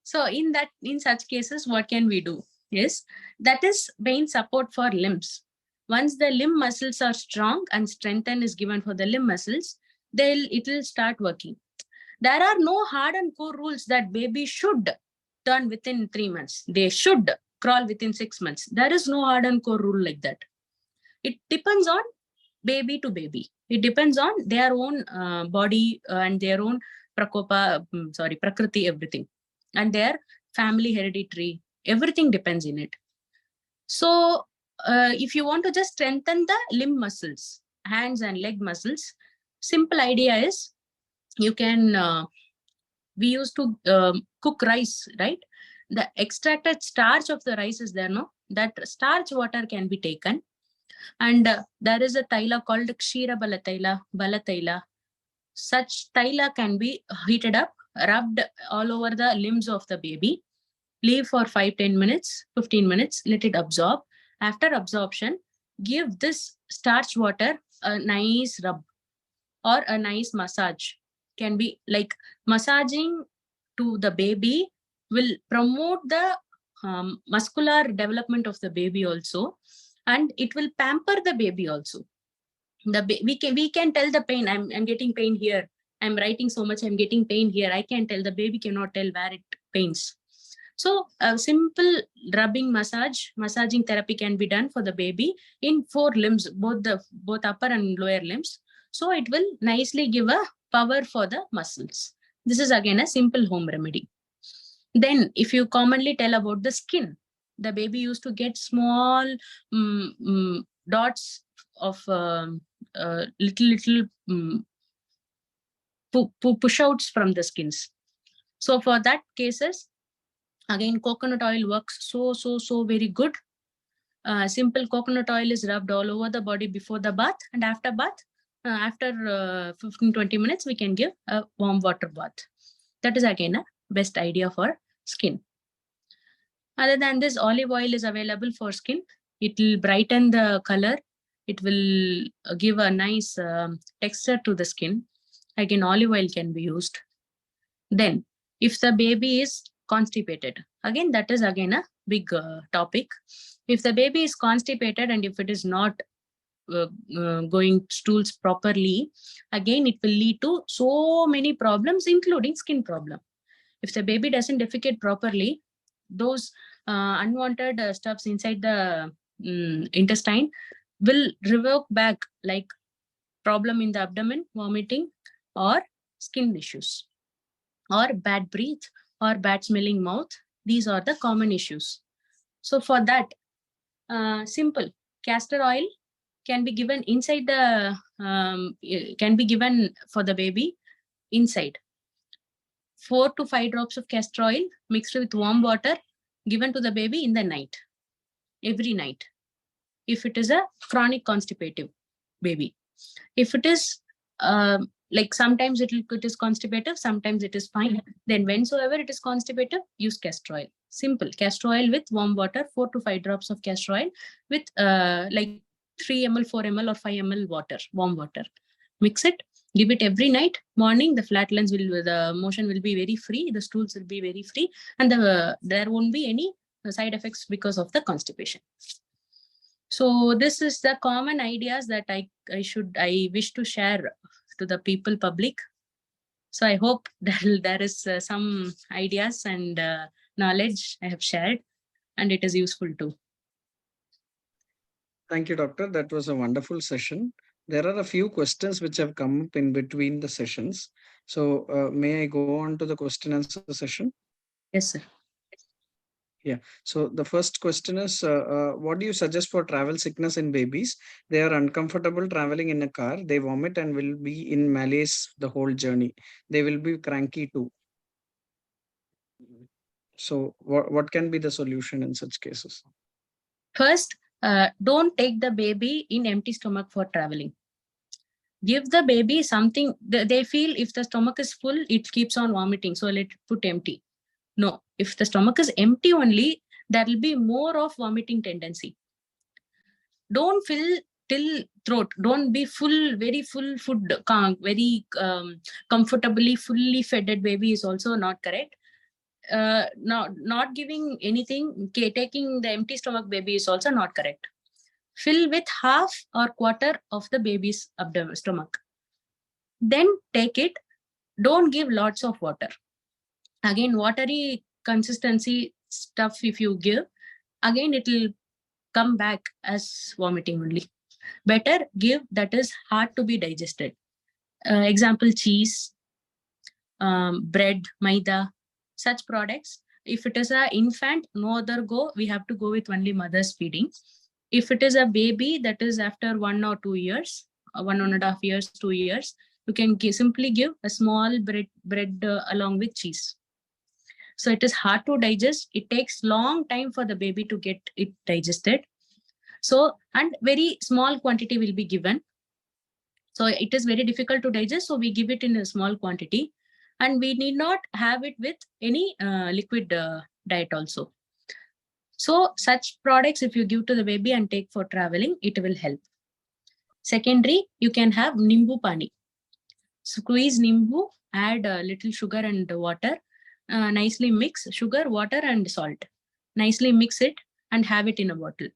So in such cases, what can we do? Yes, that is main support for limbs. Once the limb muscles are strong and strengthen is given for the limb muscles, it will start working. There are no hard and core rules that baby should turn within 3 months. They should crawl within 6 months. There is no hard and core rule like that. It depends on baby to baby. It depends on their own body and their own prakriti, everything. And their family hereditary, everything depends in it. So if you want to just strengthen the limb muscles, hands and leg muscles, simple idea is, you can, we used to cook rice, right? The extracted starch of the rice is there, no? That starch water can be taken. And there is a taila called Kshira Balataila. Such taila can be heated up, rubbed all over the limbs of the baby. Leave for 5-10 minutes, 15 minutes, let it absorb. After absorption, give this starch water a nice rub or a nice massage. Can be like massaging to the baby will promote the muscular development of the baby also, and it will pamper the baby also. We can tell the pain. I'm getting pain here. I'm writing so much. I'm getting pain here. I can tell. The baby cannot tell where it pains. So a simple rubbing massaging therapy can be done for the baby in 4 limbs, both upper and lower limbs. So it will nicely give a power for the muscles. This is again a simple home remedy. Then if you commonly tell about the skin, the baby used to get small dots of little push outs from the skins. So for that cases, again, coconut oil works so very good. Simple coconut oil is rubbed all over the body before the bath, and after bath, after 15-20 minutes, we can give a warm water bath. That is again a best idea for skin. Other than this, olive oil is available for skin. It will brighten the color. It will give a nice texture to the skin. Again, olive oil can be used. Then, if the baby is constipated, again, that is again a big topic. If the baby is constipated and if it is not going stools properly, again, it will lead to so many problems, including skin problem. If the baby doesn't defecate properly, those unwanted stuffs inside the intestine will revert back, like problem in the abdomen, vomiting, or skin issues, or bad breath, or bad smelling mouth. These are the common issues. So for that, simple castor oil can be given inside the, can be given for the baby inside. 4 to 5 drops of castor oil mixed with warm water given to the baby in the night, every night, if it is a chronic constipative baby. If it is like sometimes it is constipative, sometimes it is fine, then whensoever it is constipative, use castor oil. Simple castor oil with warm water, 4 to 5 drops of castor oil with like 3 ml, 4 ml or 5 ml water, warm water. Mix it, give it every night. Morning, the flatulence will, the motion will be very free, the stools will be very free, and there won't be any side effects because of the constipation. So this is the common ideas that I wish to share to the people public. So I hope that there is some ideas and knowledge I have shared, and it is useful too. Thank you, doctor. That was a wonderful session. There are a few questions which have come up in between the sessions. So may I go on to the question answer session? Yes, sir. Yeah. So the first question is, what do you suggest for travel sickness in babies? They are uncomfortable traveling in a car. They vomit and will be in malaise the whole journey. They will be cranky too. So what can be the solution in such cases? First, don't take the baby in empty stomach for traveling. Give the baby something. They feel if the stomach is full, it keeps on vomiting. So let it put empty. No, if the stomach is empty only, there will be more of vomiting tendency. Don't fill till throat. Don't be full, very full food, very comfortably, fully fed baby is also not correct. Not giving anything, taking the empty stomach baby is also not correct. Fill with half or quarter of the baby's abdomen, stomach. Then take it. Don't give lots of water. Again, watery consistency stuff, if you give, again, it will come back as vomiting only. Better give that is hard to be digested. Example, cheese, bread, maida, such products. If it is an infant, no other go. We have to go with only mother's feeding. If it is a baby that is after 1 or 2 years, 1.5 years, 2 years, you can simply give a small bread along with cheese. So it is hard to digest. It takes long time for the baby to get it digested. So, and very small quantity will be given. So it is very difficult to digest. So we give it in a small quantity, and we need not have it with any liquid diet also. So such products, if you give to the baby and take for traveling, it will help. Secondary, you can have nimbu pani. Squeeze nimbu, add a little sugar and water, nicely mix sugar, water and salt. Nicely mix it and have it in a bottle.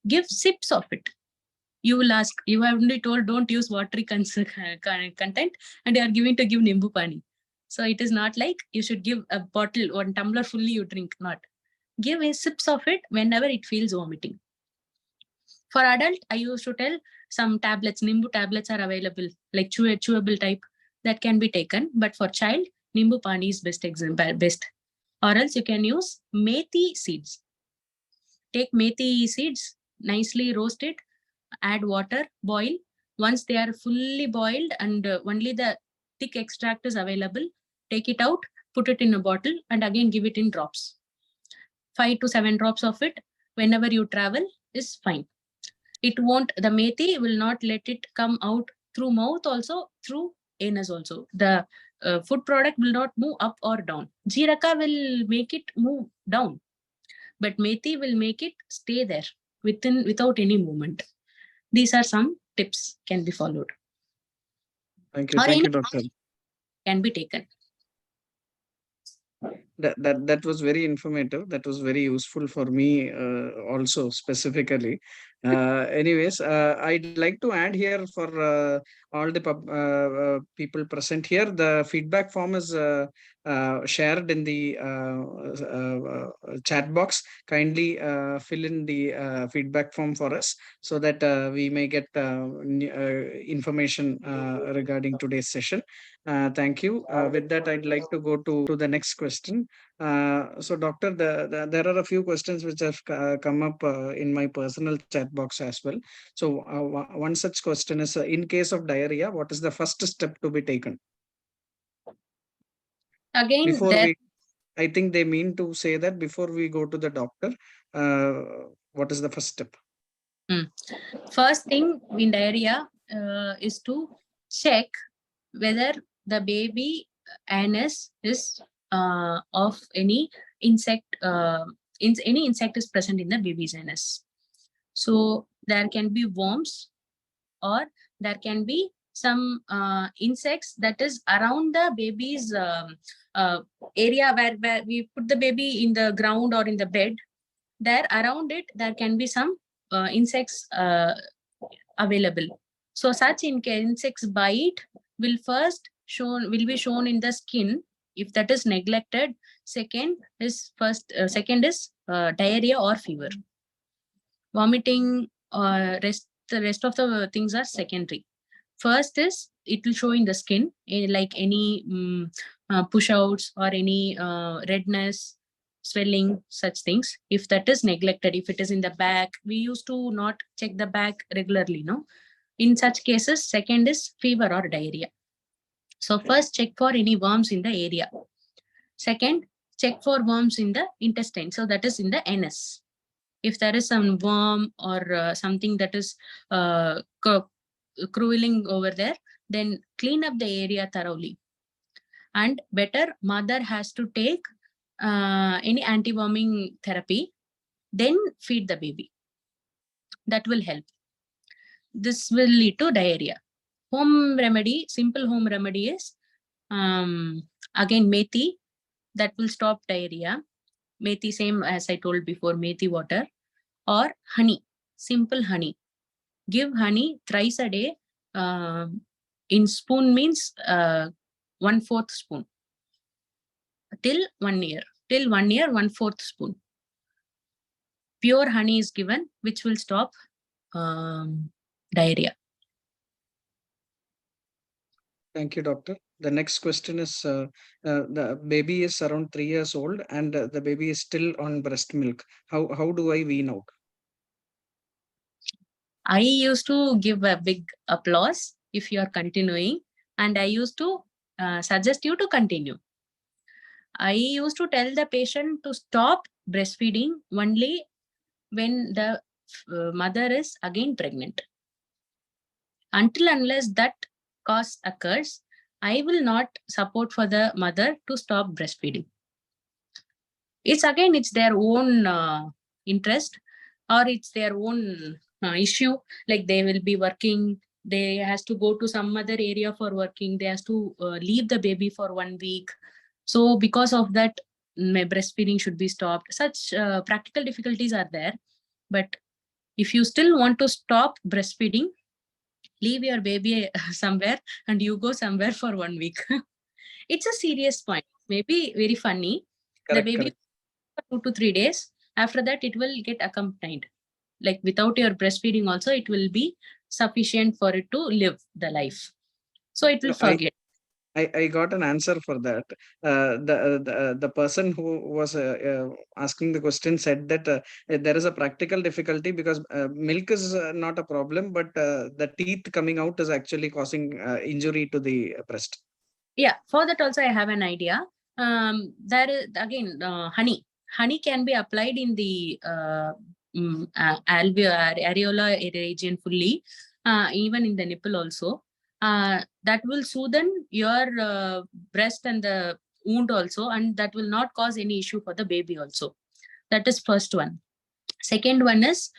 Give sips of it. You will ask, you have only told don't use watery content, and you are giving to give nimbu pani. So it is not like you should give a bottle, 1 tumbler fully you drink, not. Give a sips of it whenever it feels vomiting. For adult, I used to tell some tablets, nimbu tablets are available, like chewable type, that can be taken. But for child, nimbu pani is best. Or else you can use methi seeds. Take methi seeds, nicely roast it, add water, boil. Once they are fully boiled and only the thick extract is available, take it out, put it in a bottle, and again give it in drops. 5 to 7 drops of it whenever you travel is fine. It won't, the methi will not let it come out through mouth also, through anus also. The food product will not move up or down. Jeeraka will make it move down, but methi will make it stay there without any movement. These are some tips can be followed. Thank you. Thank you, doctor. Can be taken. That was very informative. That was very useful for me also specifically. Anyways, I'd like to add here for all the people present here. The feedback form is shared in the chat box. Kindly fill in the feedback form for us so that we may get information regarding today's session. Thank you. With that, I'd like to go to the next question. So, Doctor, there are a few questions which have come up in my personal chat box as well. So, one such question is: in case of diarrhea, what is the first step to be taken? Again, Before I think they mean to say that before we go to the doctor, what is the first step? First thing in diarrhea is to check whether the baby anus is of any insect. Any insect is present in the baby's anus. So there can be worms, or there can be some insects that is around the baby's area where we put the baby in the ground or in the bed. There around it, there can be some insects available. So such insects bite will be shown in the skin if that is neglected. Second is diarrhea or fever. Vomiting, the rest of the things are secondary. First is it will show in the skin, like any push outs or any redness, swelling, such things. If that is neglected, if it is in the back, we used to not check the back regularly, no? In such cases, second is fever or diarrhea. So first check for any worms in the area. Second, check for worms in the intestine. So that is in the anus. If there is some worm or something that is crawling over there, then clean up the area thoroughly. And better, mother has to take any anti-worming therapy, then feed the baby. That will help. This will lead to diarrhea. Home remedy, simple home remedy is again methi, that will stop diarrhea. Methi, same as I told before, methi water, or honey, simple honey. Give honey thrice a day. In spoon means 1/4 spoon. Till 1 year. Till 1 year, 1/4 spoon. Pure honey is given, which will stop diarrhea. Thank you, doctor. The next question is, the baby is around 3 years old and the baby is still on breast milk. How do I wean out? I used to give a big applause if you are continuing, and I used to suggest you to continue. I used to tell the patient to stop breastfeeding only when the mother is again pregnant. Until unless that cause occurs, I will not support for the mother to stop breastfeeding. It's their own interest, or it's their own issue. Like they will be working, they has to go to some other area for working, they has to leave the baby for 1 week. So because of that, my breastfeeding should be stopped. Such practical difficulties are there. But if you still want to stop breastfeeding, leave your baby somewhere and you go somewhere for 1 week. It's a serious point. Maybe very funny. Correct, The baby for 2 to 3 days. After that, it will get accompanied. Like without your breastfeeding also, it will be sufficient for it to live the life. So it will forget. I got an answer for that. The person who was asking the question said that there is a practical difficulty because milk is not a problem, but the teeth coming out is actually causing injury to the breast. Yeah, for that also I have an idea. There is again honey. Honey can be applied in the areola region fully, even in the nipple also. That will soothe your breast and the wound also, and that will not cause any issue for the baby also. That is first one. Second one is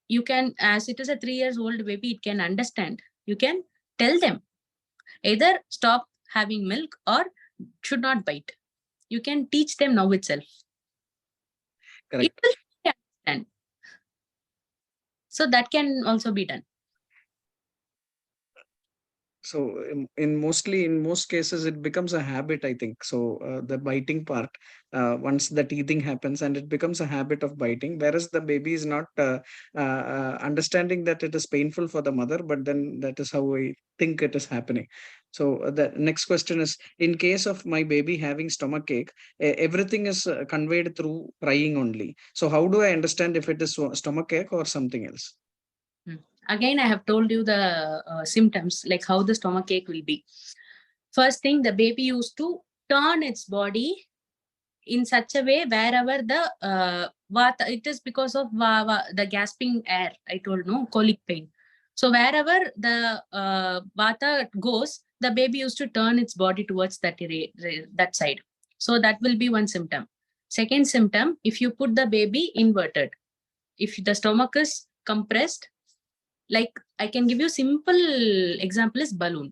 you can, as it is a 3 years old baby, it can understand. You can tell them either stop having milk or should not bite. You can teach them now itself. Correct. It will understand. So that can also be done. So in most cases, it becomes a habit, I think. So the biting part, once the teething happens, and it becomes a habit of biting, whereas the baby is not understanding that it is painful for the mother, but then that is how I think it is happening. So the next question is: in case of my baby having stomach ache, everything is conveyed through crying only. So how do I understand if it is stomach ache or something else? Again, I have told you the symptoms, like how the stomach ache will be. First thing, the baby used to turn its body in such a way wherever the vata, it is because of the gasping air, I told, no, colic pain. So wherever the vata goes, the baby used to turn its body towards that side. So that will be one symptom. Second symptom, if you put the baby inverted, if the stomach is compressed, like I can give you simple example is balloon.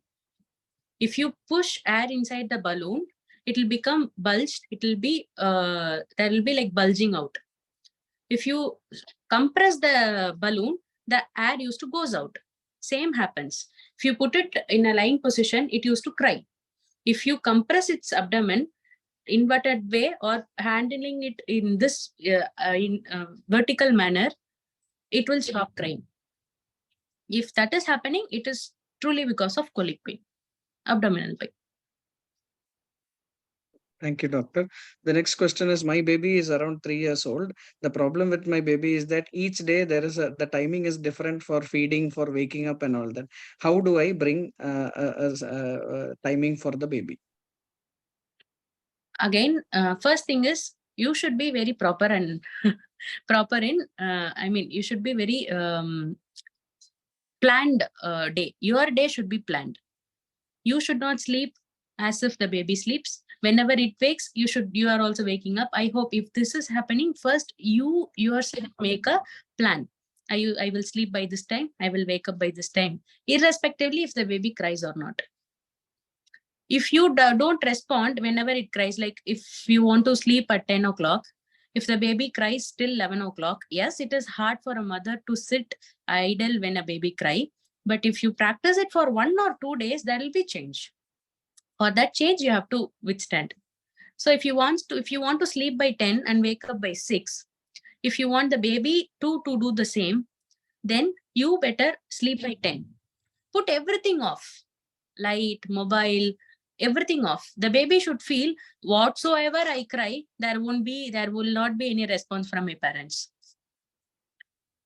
If you push air inside the balloon, it will become bulged. It will be there will be like bulging out. If you compress the balloon, the air used to goes out. Same happens. If you put it in a lying position, it used to cry. If you compress its abdomen inverted way or handling it in this vertical manner, it will stop crying. If that is happening, it is truly because of colic pain, abdominal pain. Thank you, doctor. The next question is: my baby is around 3 years old. The problem with my baby is that each day the timing is different for feeding, for waking up, and all that. How do I bring timing for the baby? Again, first thing is you should be very proper and proper in. I mean, you should be very planned day. Your day should be planned. You should not sleep as if the baby sleeps. Whenever it wakes, you are also waking up. I hope if this is happening, first you yourself make a plan. I will sleep by this time. I will wake up by this time, irrespectively if the baby cries or not. If you don't respond whenever it cries, like if you want to sleep at 10 o'clock, if the baby cries till 11 o'clock, yes, it is hard for a mother to sit idle when a baby cries. But if you practice it for 1 or 2 days, there will be change. For that change, you have to withstand. So if you want to sleep by 10 and wake up by 6, if you want the baby to do the same, then you better sleep by 10. Put everything off. Light, mobile, everything off. The baby should feel whatsoever I cry, there will not be any response from my parents.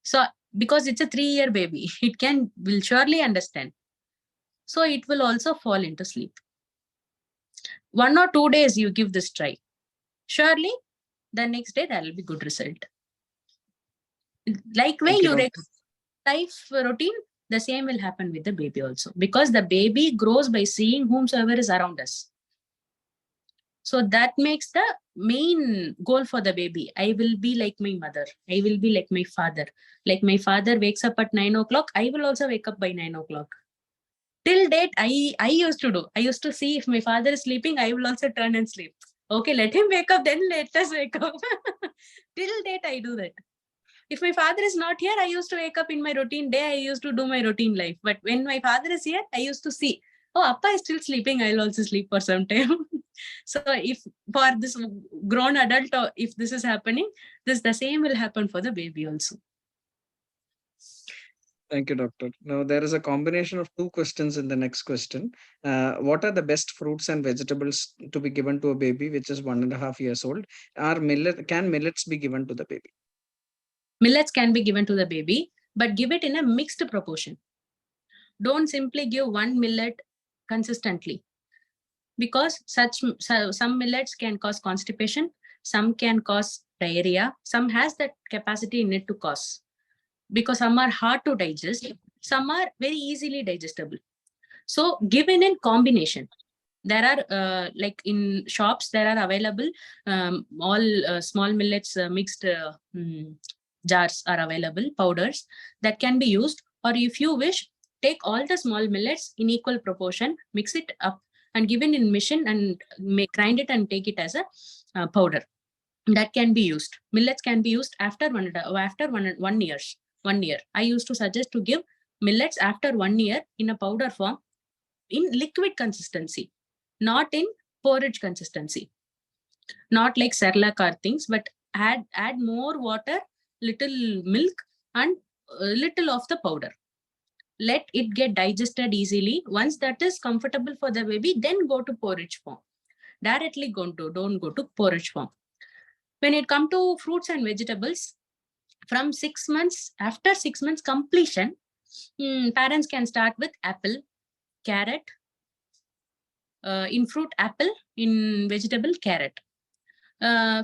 So because it's a 3-year baby, it will surely understand. So it will also fall into sleep. 1 or 2 days you give this try. Surely the next day there will be good result. Like way you life routine, the same will happen with the baby also, because the baby grows by seeing whomsoever is around us. So that makes the main goal for the baby. I will be like my mother. I will be like my father. Like my father wakes up at 9 o'clock, I will also wake up by 9 o'clock. Till date, I used to do. I used to see if my father is sleeping, I will also turn and sleep. Okay, let him wake up, then let us wake up. Till date, I do that. If my father is not here, I used to wake up in my routine day. I used to do my routine life. But when my father is here, I used to see, oh, Appa is still sleeping. I'll also sleep for some time. So if for this grown adult, or if this is happening, the same will happen for the baby also. Thank you, doctor. Now, there is a combination of 2 questions in the next question. What are the best fruits and vegetables to be given to a baby which is 1.5 years old? Can millets be given to the baby? Millets can be given to the baby, but give it in a mixed proportion. Don't simply give one millet consistently, because some millets can cause constipation, some can cause diarrhea, some has that capacity in it to cause, because some are hard to digest, some are very easily digestible. So given in combination, there are like in shops there are available all small millets mixed jars are available, powders that can be used. Or if you wish, take all the small millets in equal proportion, mix it up and given in machine and grind it and take it as a powder. That can be used. Millets can be used after 1 year. 1 year. I used to suggest to give millets after 1 year in a powder form, in liquid consistency, not in porridge consistency, not like Cerelac or things, but add more water, little milk, and little of the powder. Let it get digested easily. Once that is comfortable for the baby, then go to porridge form. Directly don't go to porridge form. When it comes to fruits and vegetables, from 6 months, after 6 months completion, parents can start with apple, carrot, in fruit apple, in vegetable carrot.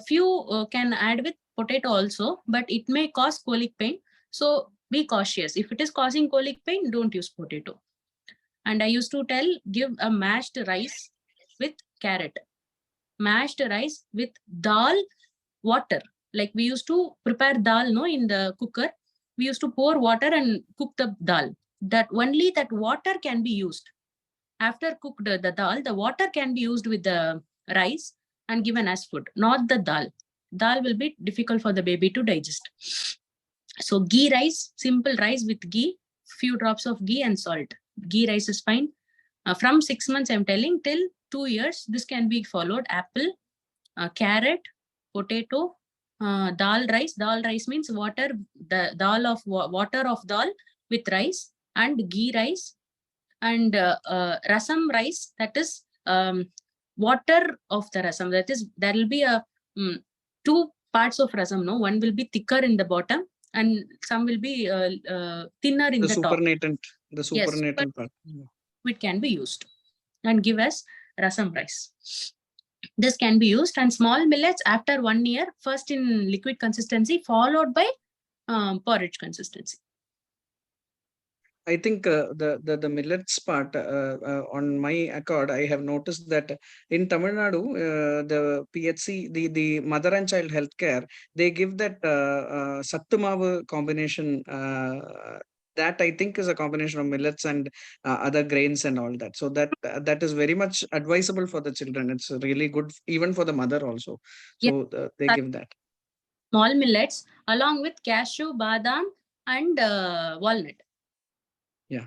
Few can add with potato also, but it may cause colic pain. So be cautious. If it is causing colic pain, don't use potato. And I used to tell, give a mashed rice with carrot, mashed rice with dal water. Like we used to prepare dal, no, in the cooker. We used to pour water and cook the dal. That only that water can be used. After cooked the dal, the water can be used with the rice and given as food, not the dal. Dal will be difficult for the baby to digest. So ghee rice, simple rice with ghee, few drops of ghee and salt. Ghee rice is fine. From 6 months, I'm telling, till 2 years, this can be followed. Apple, carrot, potato, dal rice. Dal rice means water, the dal of water of dal with rice, and ghee rice, and rasam rice, that is water of the rasam. That is, there will be a 2 parts of rasam. No, one will be thicker in the bottom and some will be thinner in the top. The supernatant part. It can be used and give us rasam rice. This can be used. And small millets after 1 year, first in liquid consistency, followed by porridge consistency. I think the millets part, on my accord, I have noticed that in Tamil Nadu, the PHC, the mother and child healthcare, they give that sattu maavu combination. That I think is a combination of millets and other grains and all that. So that is very much advisable for the children. It's really good even for the mother also. So they give that. Small millets along with cashew, badam, and walnut. Yeah.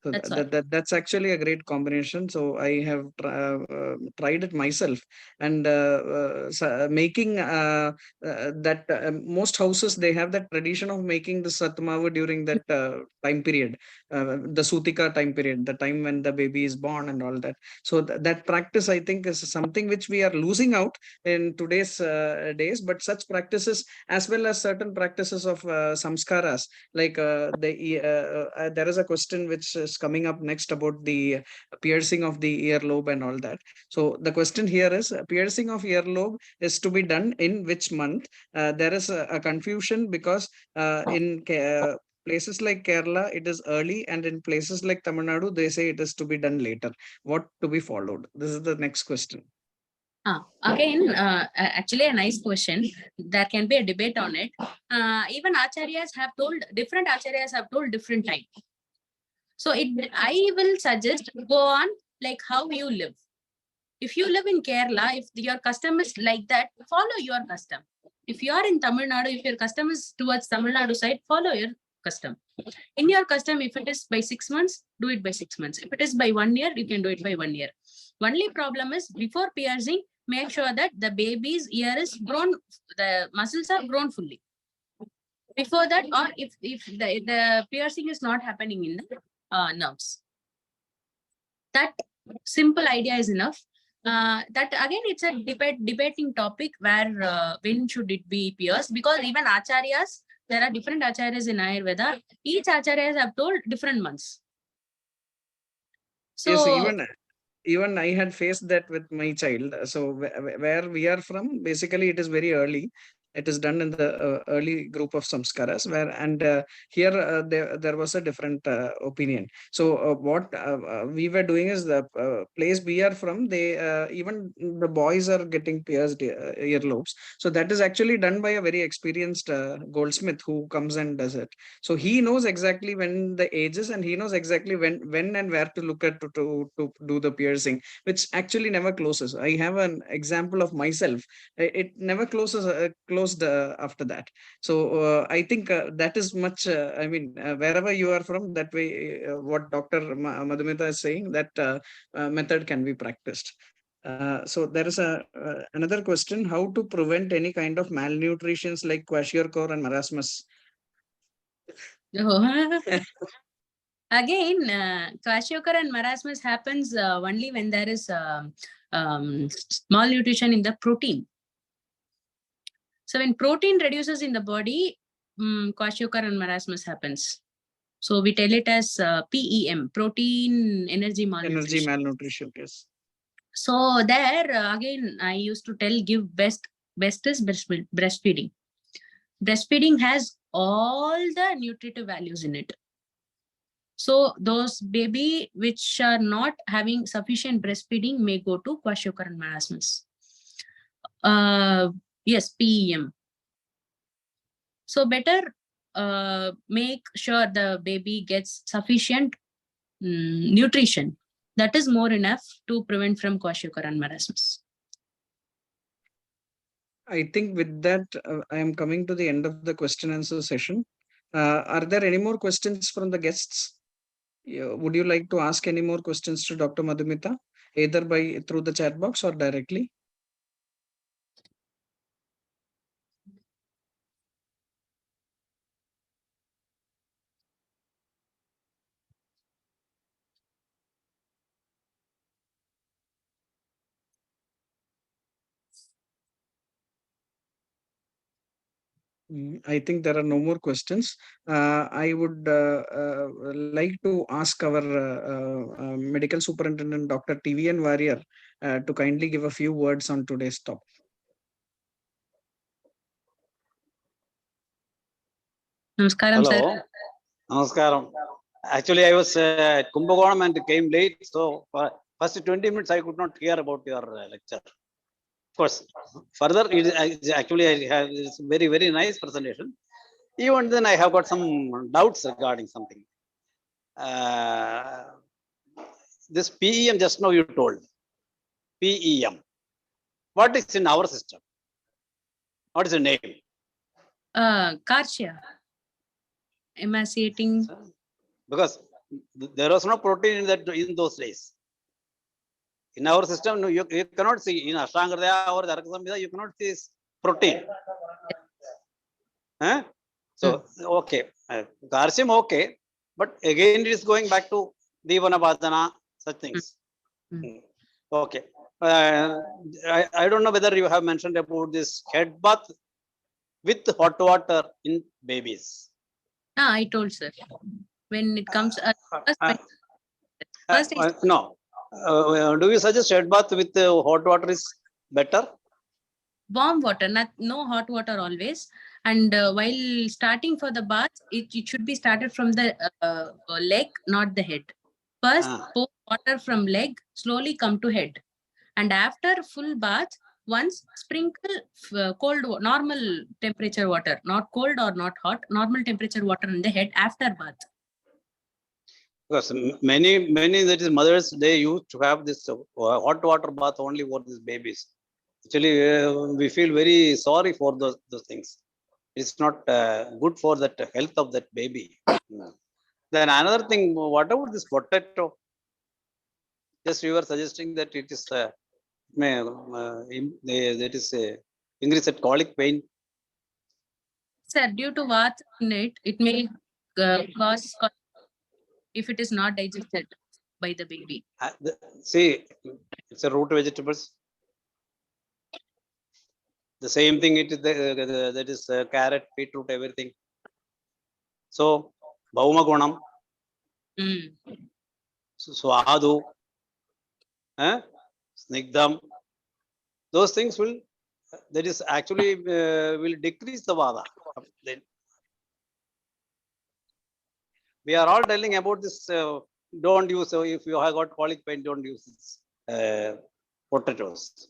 So that's actually a great combination. So I have tried it myself, and making that most houses, they have that tradition of making the satmavu during that time period, the sutika time period, the time when the baby is born and all that. So that practice, I think, is something which we are losing out in today's days. But such practices, as well as certain practices of samskaras, like there is a question which is coming up next about the piercing of the earlobe and all that. So the question here is, piercing of earlobe is to be done in which month? There is a confusion because in places like Kerala, it is early, and in places like Tamil Nadu, they say it is to be done later. What to be followed? This is the next question. Again, actually a nice question. There can be a debate on it. Even acharyas have told, different acharyas have told different time. So I will suggest, go on like how you live. If you live in Kerala, if your custom is like that, follow your custom. If you are in Tamil Nadu, if your custom is towards Tamil Nadu side, follow your custom. In your custom, if it is by 6 months, do it by 6 months. If it is by 1 year, you can do it by 1 year. Only problem is, before piercing, make sure that the baby's ear is grown, the muscles are grown fully. Before that, or if the piercing is not happening in the nerves. That simple idea is enough. That again, it's a debating topic where when should it be pierced, because even acharyas, there are different acharyas in Ayurveda. Each acharyas have told different months. So yes, even I had faced that with my child. So where we are from, basically it is very early. It is done in the early group of samskaras, here there was a different opinion. So what we were doing is the place we are from, they even the boys are getting pierced earlobes. So that is actually done by a very experienced goldsmith who comes and does it. So he knows exactly when the age is, and he knows exactly when and where to look at to do the piercing, which actually never closes. I have an example of myself. It never closed after that. So I think that is much I mean, wherever you are from, that way what Dr. Madhumithaa is saying, that method can be practiced. So there is another question: how to prevent any kind of malnutritions like kwashiorkor and marasmus? Again, kwashiorkor and marasmus happens only when there is malnutrition in the protein. So when protein reduces in the body, kwashiorkor and marasmus happens. So we tell it as PEM, protein energy malnutrition. Energy malnutrition, yes. So there again, I used to tell, give best is breastfeeding. Breastfeeding has all the nutritive values in it. So those baby which are not having sufficient breastfeeding may go to kwashiorkor and marasmus. Yes, PEM. So better make sure the baby gets sufficient nutrition. That is more enough to prevent from kwashiorkor and marasmus. I think with that, I am coming to the end of the question answer session. Are there any more questions from the guests? Would you like to ask any more questions to Dr. Madhumithaa, either through the chat box or directly? I think there are no more questions. I would like to ask our medical superintendent, Dr. K.S.Varier, to kindly give a few words on today's topic. Namaskaram, Hello. sir. Namaskaram. Actually, I was at Kumbakonam and came late. So, first 20 minutes, I could not hear about your lecture. Of course, further, it's very, very nice presentation. Even then, I have got some doubts regarding something. This PEM, just now you told. PEM. What is in our system? What is the name? Karshia. Emaciating. Because there was no protein in those days. In our system, you cannot see in Ashtanga Ayurvedics or Diarrhea Samhita, you cannot see this protein. So, okay, calcium okay, but again it is going back to Divana Badana, such things. Okay. I don't know whether you have mentioned about this head bath with hot water in babies. I told, sir. When it comes no. Do you suggest head bath with hot water is better? Warm water, no hot water always. And while starting for the bath, it should be started from the leg, not the head. First, pour water from leg, slowly come to head. And after full bath, once sprinkle cold, normal temperature water, not cold or not hot, normal temperature water in the head after bath. Because many that is mothers, they used to have this hot water bath only for these babies. Actually, we feel very sorry for those things. It's not good for the health of that baby. Then another thing, what about this potato? Just you were suggesting that it is that is increase at colic pain. Sir, due to what in it, it may cause if it is not digested by the baby. See, it's a root vegetables. The same thing, it is that is carrot, beetroot, everything. So, Bhauma Gunam, Swadu, Snigdham, those things will that is actually will decrease the vata. Then we are all telling about this. Don't use, if you have got colic pain, don't use this, potatoes.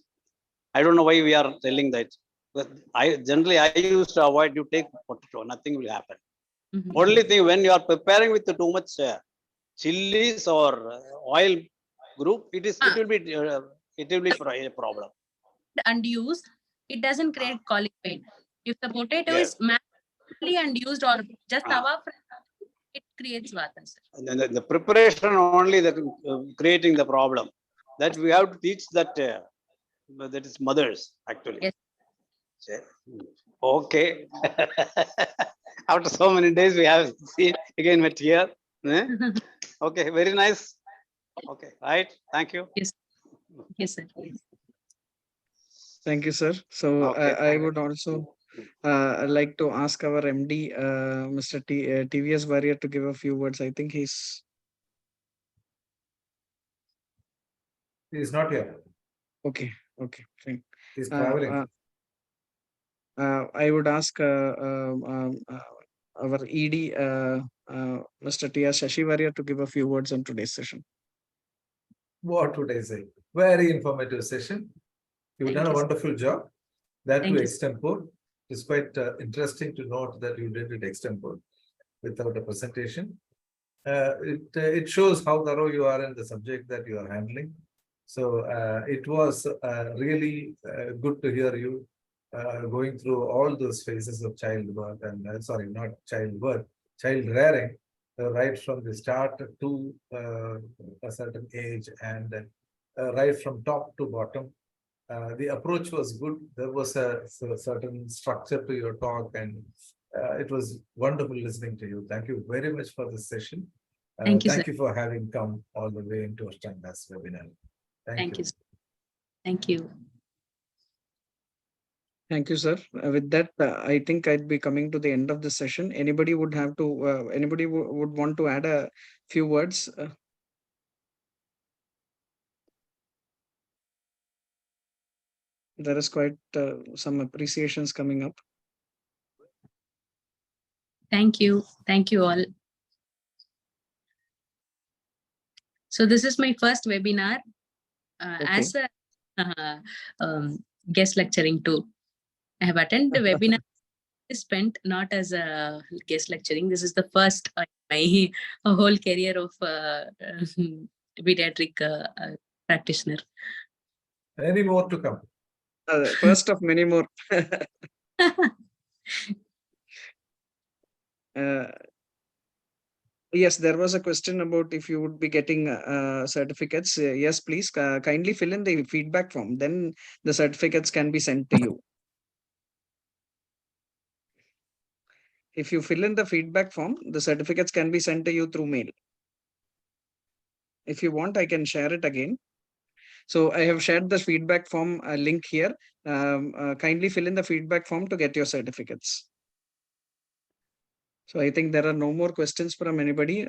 I don't know why we are telling that. But I used to avoid. You take potato, nothing will happen. Mhm. Only thing, when you are preparing with too much chilies or oil group, it will be a problem. And used, it doesn't create colic pain. If the potato Yes. is manually and used or just Ah. tawa fry, it creates vata, sir. And then the preparation only that creating the problem. That we have to teach that that is mothers actually. Yes. Okay. After so many days, we have seen again met here. Okay, very nice. Okay, right. Thank you. Yes. Yes, sir. Thank you, sir. So Okay. I would also like to ask our MD, Mr. TVS Varier, to give a few words. I think he's not here. okay. Okay, fine. He's traveling. I would ask our ED, Mr. Sasi Varier, to give a few words on today's session. What would I say? Very informative session. You've Thank done a you, sir. wonderful job. That Thank to you. extempore. It's quite interesting to note that you did it extempore without a presentation. It shows how thorough you are in the subject that you are handling. So it was really good to hear you going through all those phases of childbirth and sorry, not childbirth, child rearing, right from the start to a certain age and right from top to bottom. The approach was good. There was a certain structure to your talk, and it was wonderful listening to you. Thank you very much for this session. Thank you, Thank sir. you for having come all the way into Ashtanga's webinar. Thank you, sir. Thank you. Thank you, sir. With that, I think I'd be coming to the end of the session. Anybody would have to, anybody would want to add a few words? There is quite some appreciations coming up. Thank you. Thank you all. So this is my first webinar as a guest lecturing too. I have attended the webinar spent not as a guest lecturing. This is the first my whole career of pediatric practitioner. Any more to come? First of many more. Yes, there was a question about if you would be getting certificates. Yes, please kindly fill in the feedback form. Then the certificates can be sent to you. If you fill in the feedback form, the certificates can be sent to you through mail. If you want, I can share it again. So I have shared the feedback form link here. Kindly fill in the feedback form to get your certificates. So I think there are no more questions from anybody.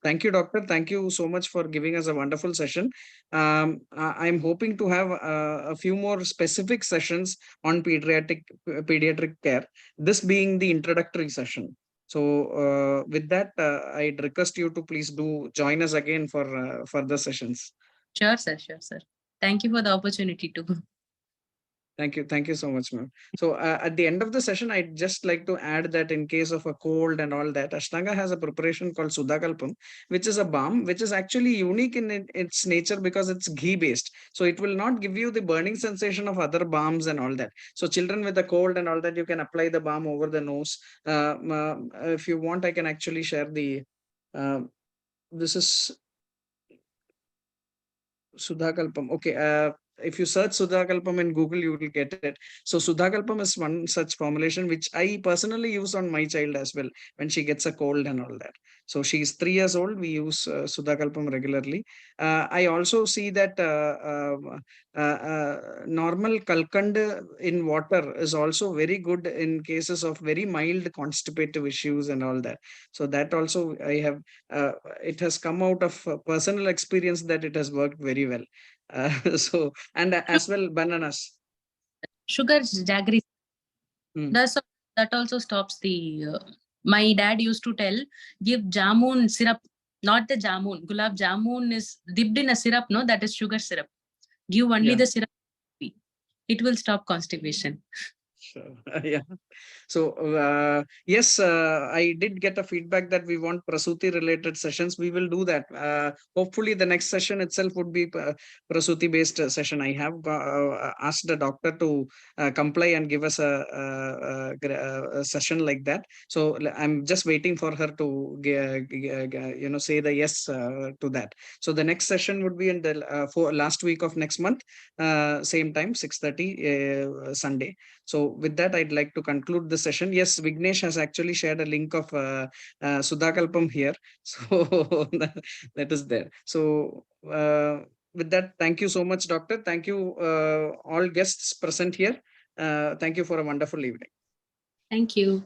Thank you, doctor. Thank you so much for giving us a wonderful session. I'm hoping to have a few more specific sessions on pediatric care, this being the introductory session. So with that, I'd request you to please do join us again for further sessions. Sure, sir. Sure, sir. Thank you for the opportunity to. Thank you. Thank you so much, ma'am. So at the end of the session, I'd just like to add that in case of a cold and all that, Ashtanga has a preparation called Sudhakalpam, which is a balm, which is actually unique in its nature because it's ghee based. So it will not give you the burning sensation of other balms and all that. So children with a cold and all that, you can apply the balm over the nose. If you want, I can actually share the, this is Sudhakalpam. Okay. If you search Sudhakalpam in Google, you will get it. So Sudhakalpam is one such formulation which I personally use on my child as well when she gets a cold and all that. So she is 3 years old. We use Sudhakalpam regularly. I also see that normal kalkand in water is also very good in cases of very mild constipative issues and all that. So that also I have, it has come out of personal experience that it has worked very well. So, and as well bananas. Sugar jaggery. Hmm. That also stops the. My dad used to tell, give jamun syrup, not the jamun. Gulab jamun is dipped in a syrup, no, that is sugar syrup. Give only Yeah. the syrup. It will stop constipation. Sure. Yeah. So yes, I did get a feedback that we want Prasuti related sessions. We will do that. Hopefully, the next session itself would be Prasuti based session. I have asked the doctor to comply and give us a session like that. So I'm just waiting for her to say the yes to that. So the next session would be in the for last week of next month, same time 6:30 Sunday. So with that, I'd like to conclude the session. Yes, Vignesh has actually shared a link of Sudhakalpam here. So that is there. So with that, thank you so much, Doctor. Thank you all guests present here. Thank you for a wonderful evening. Thank you.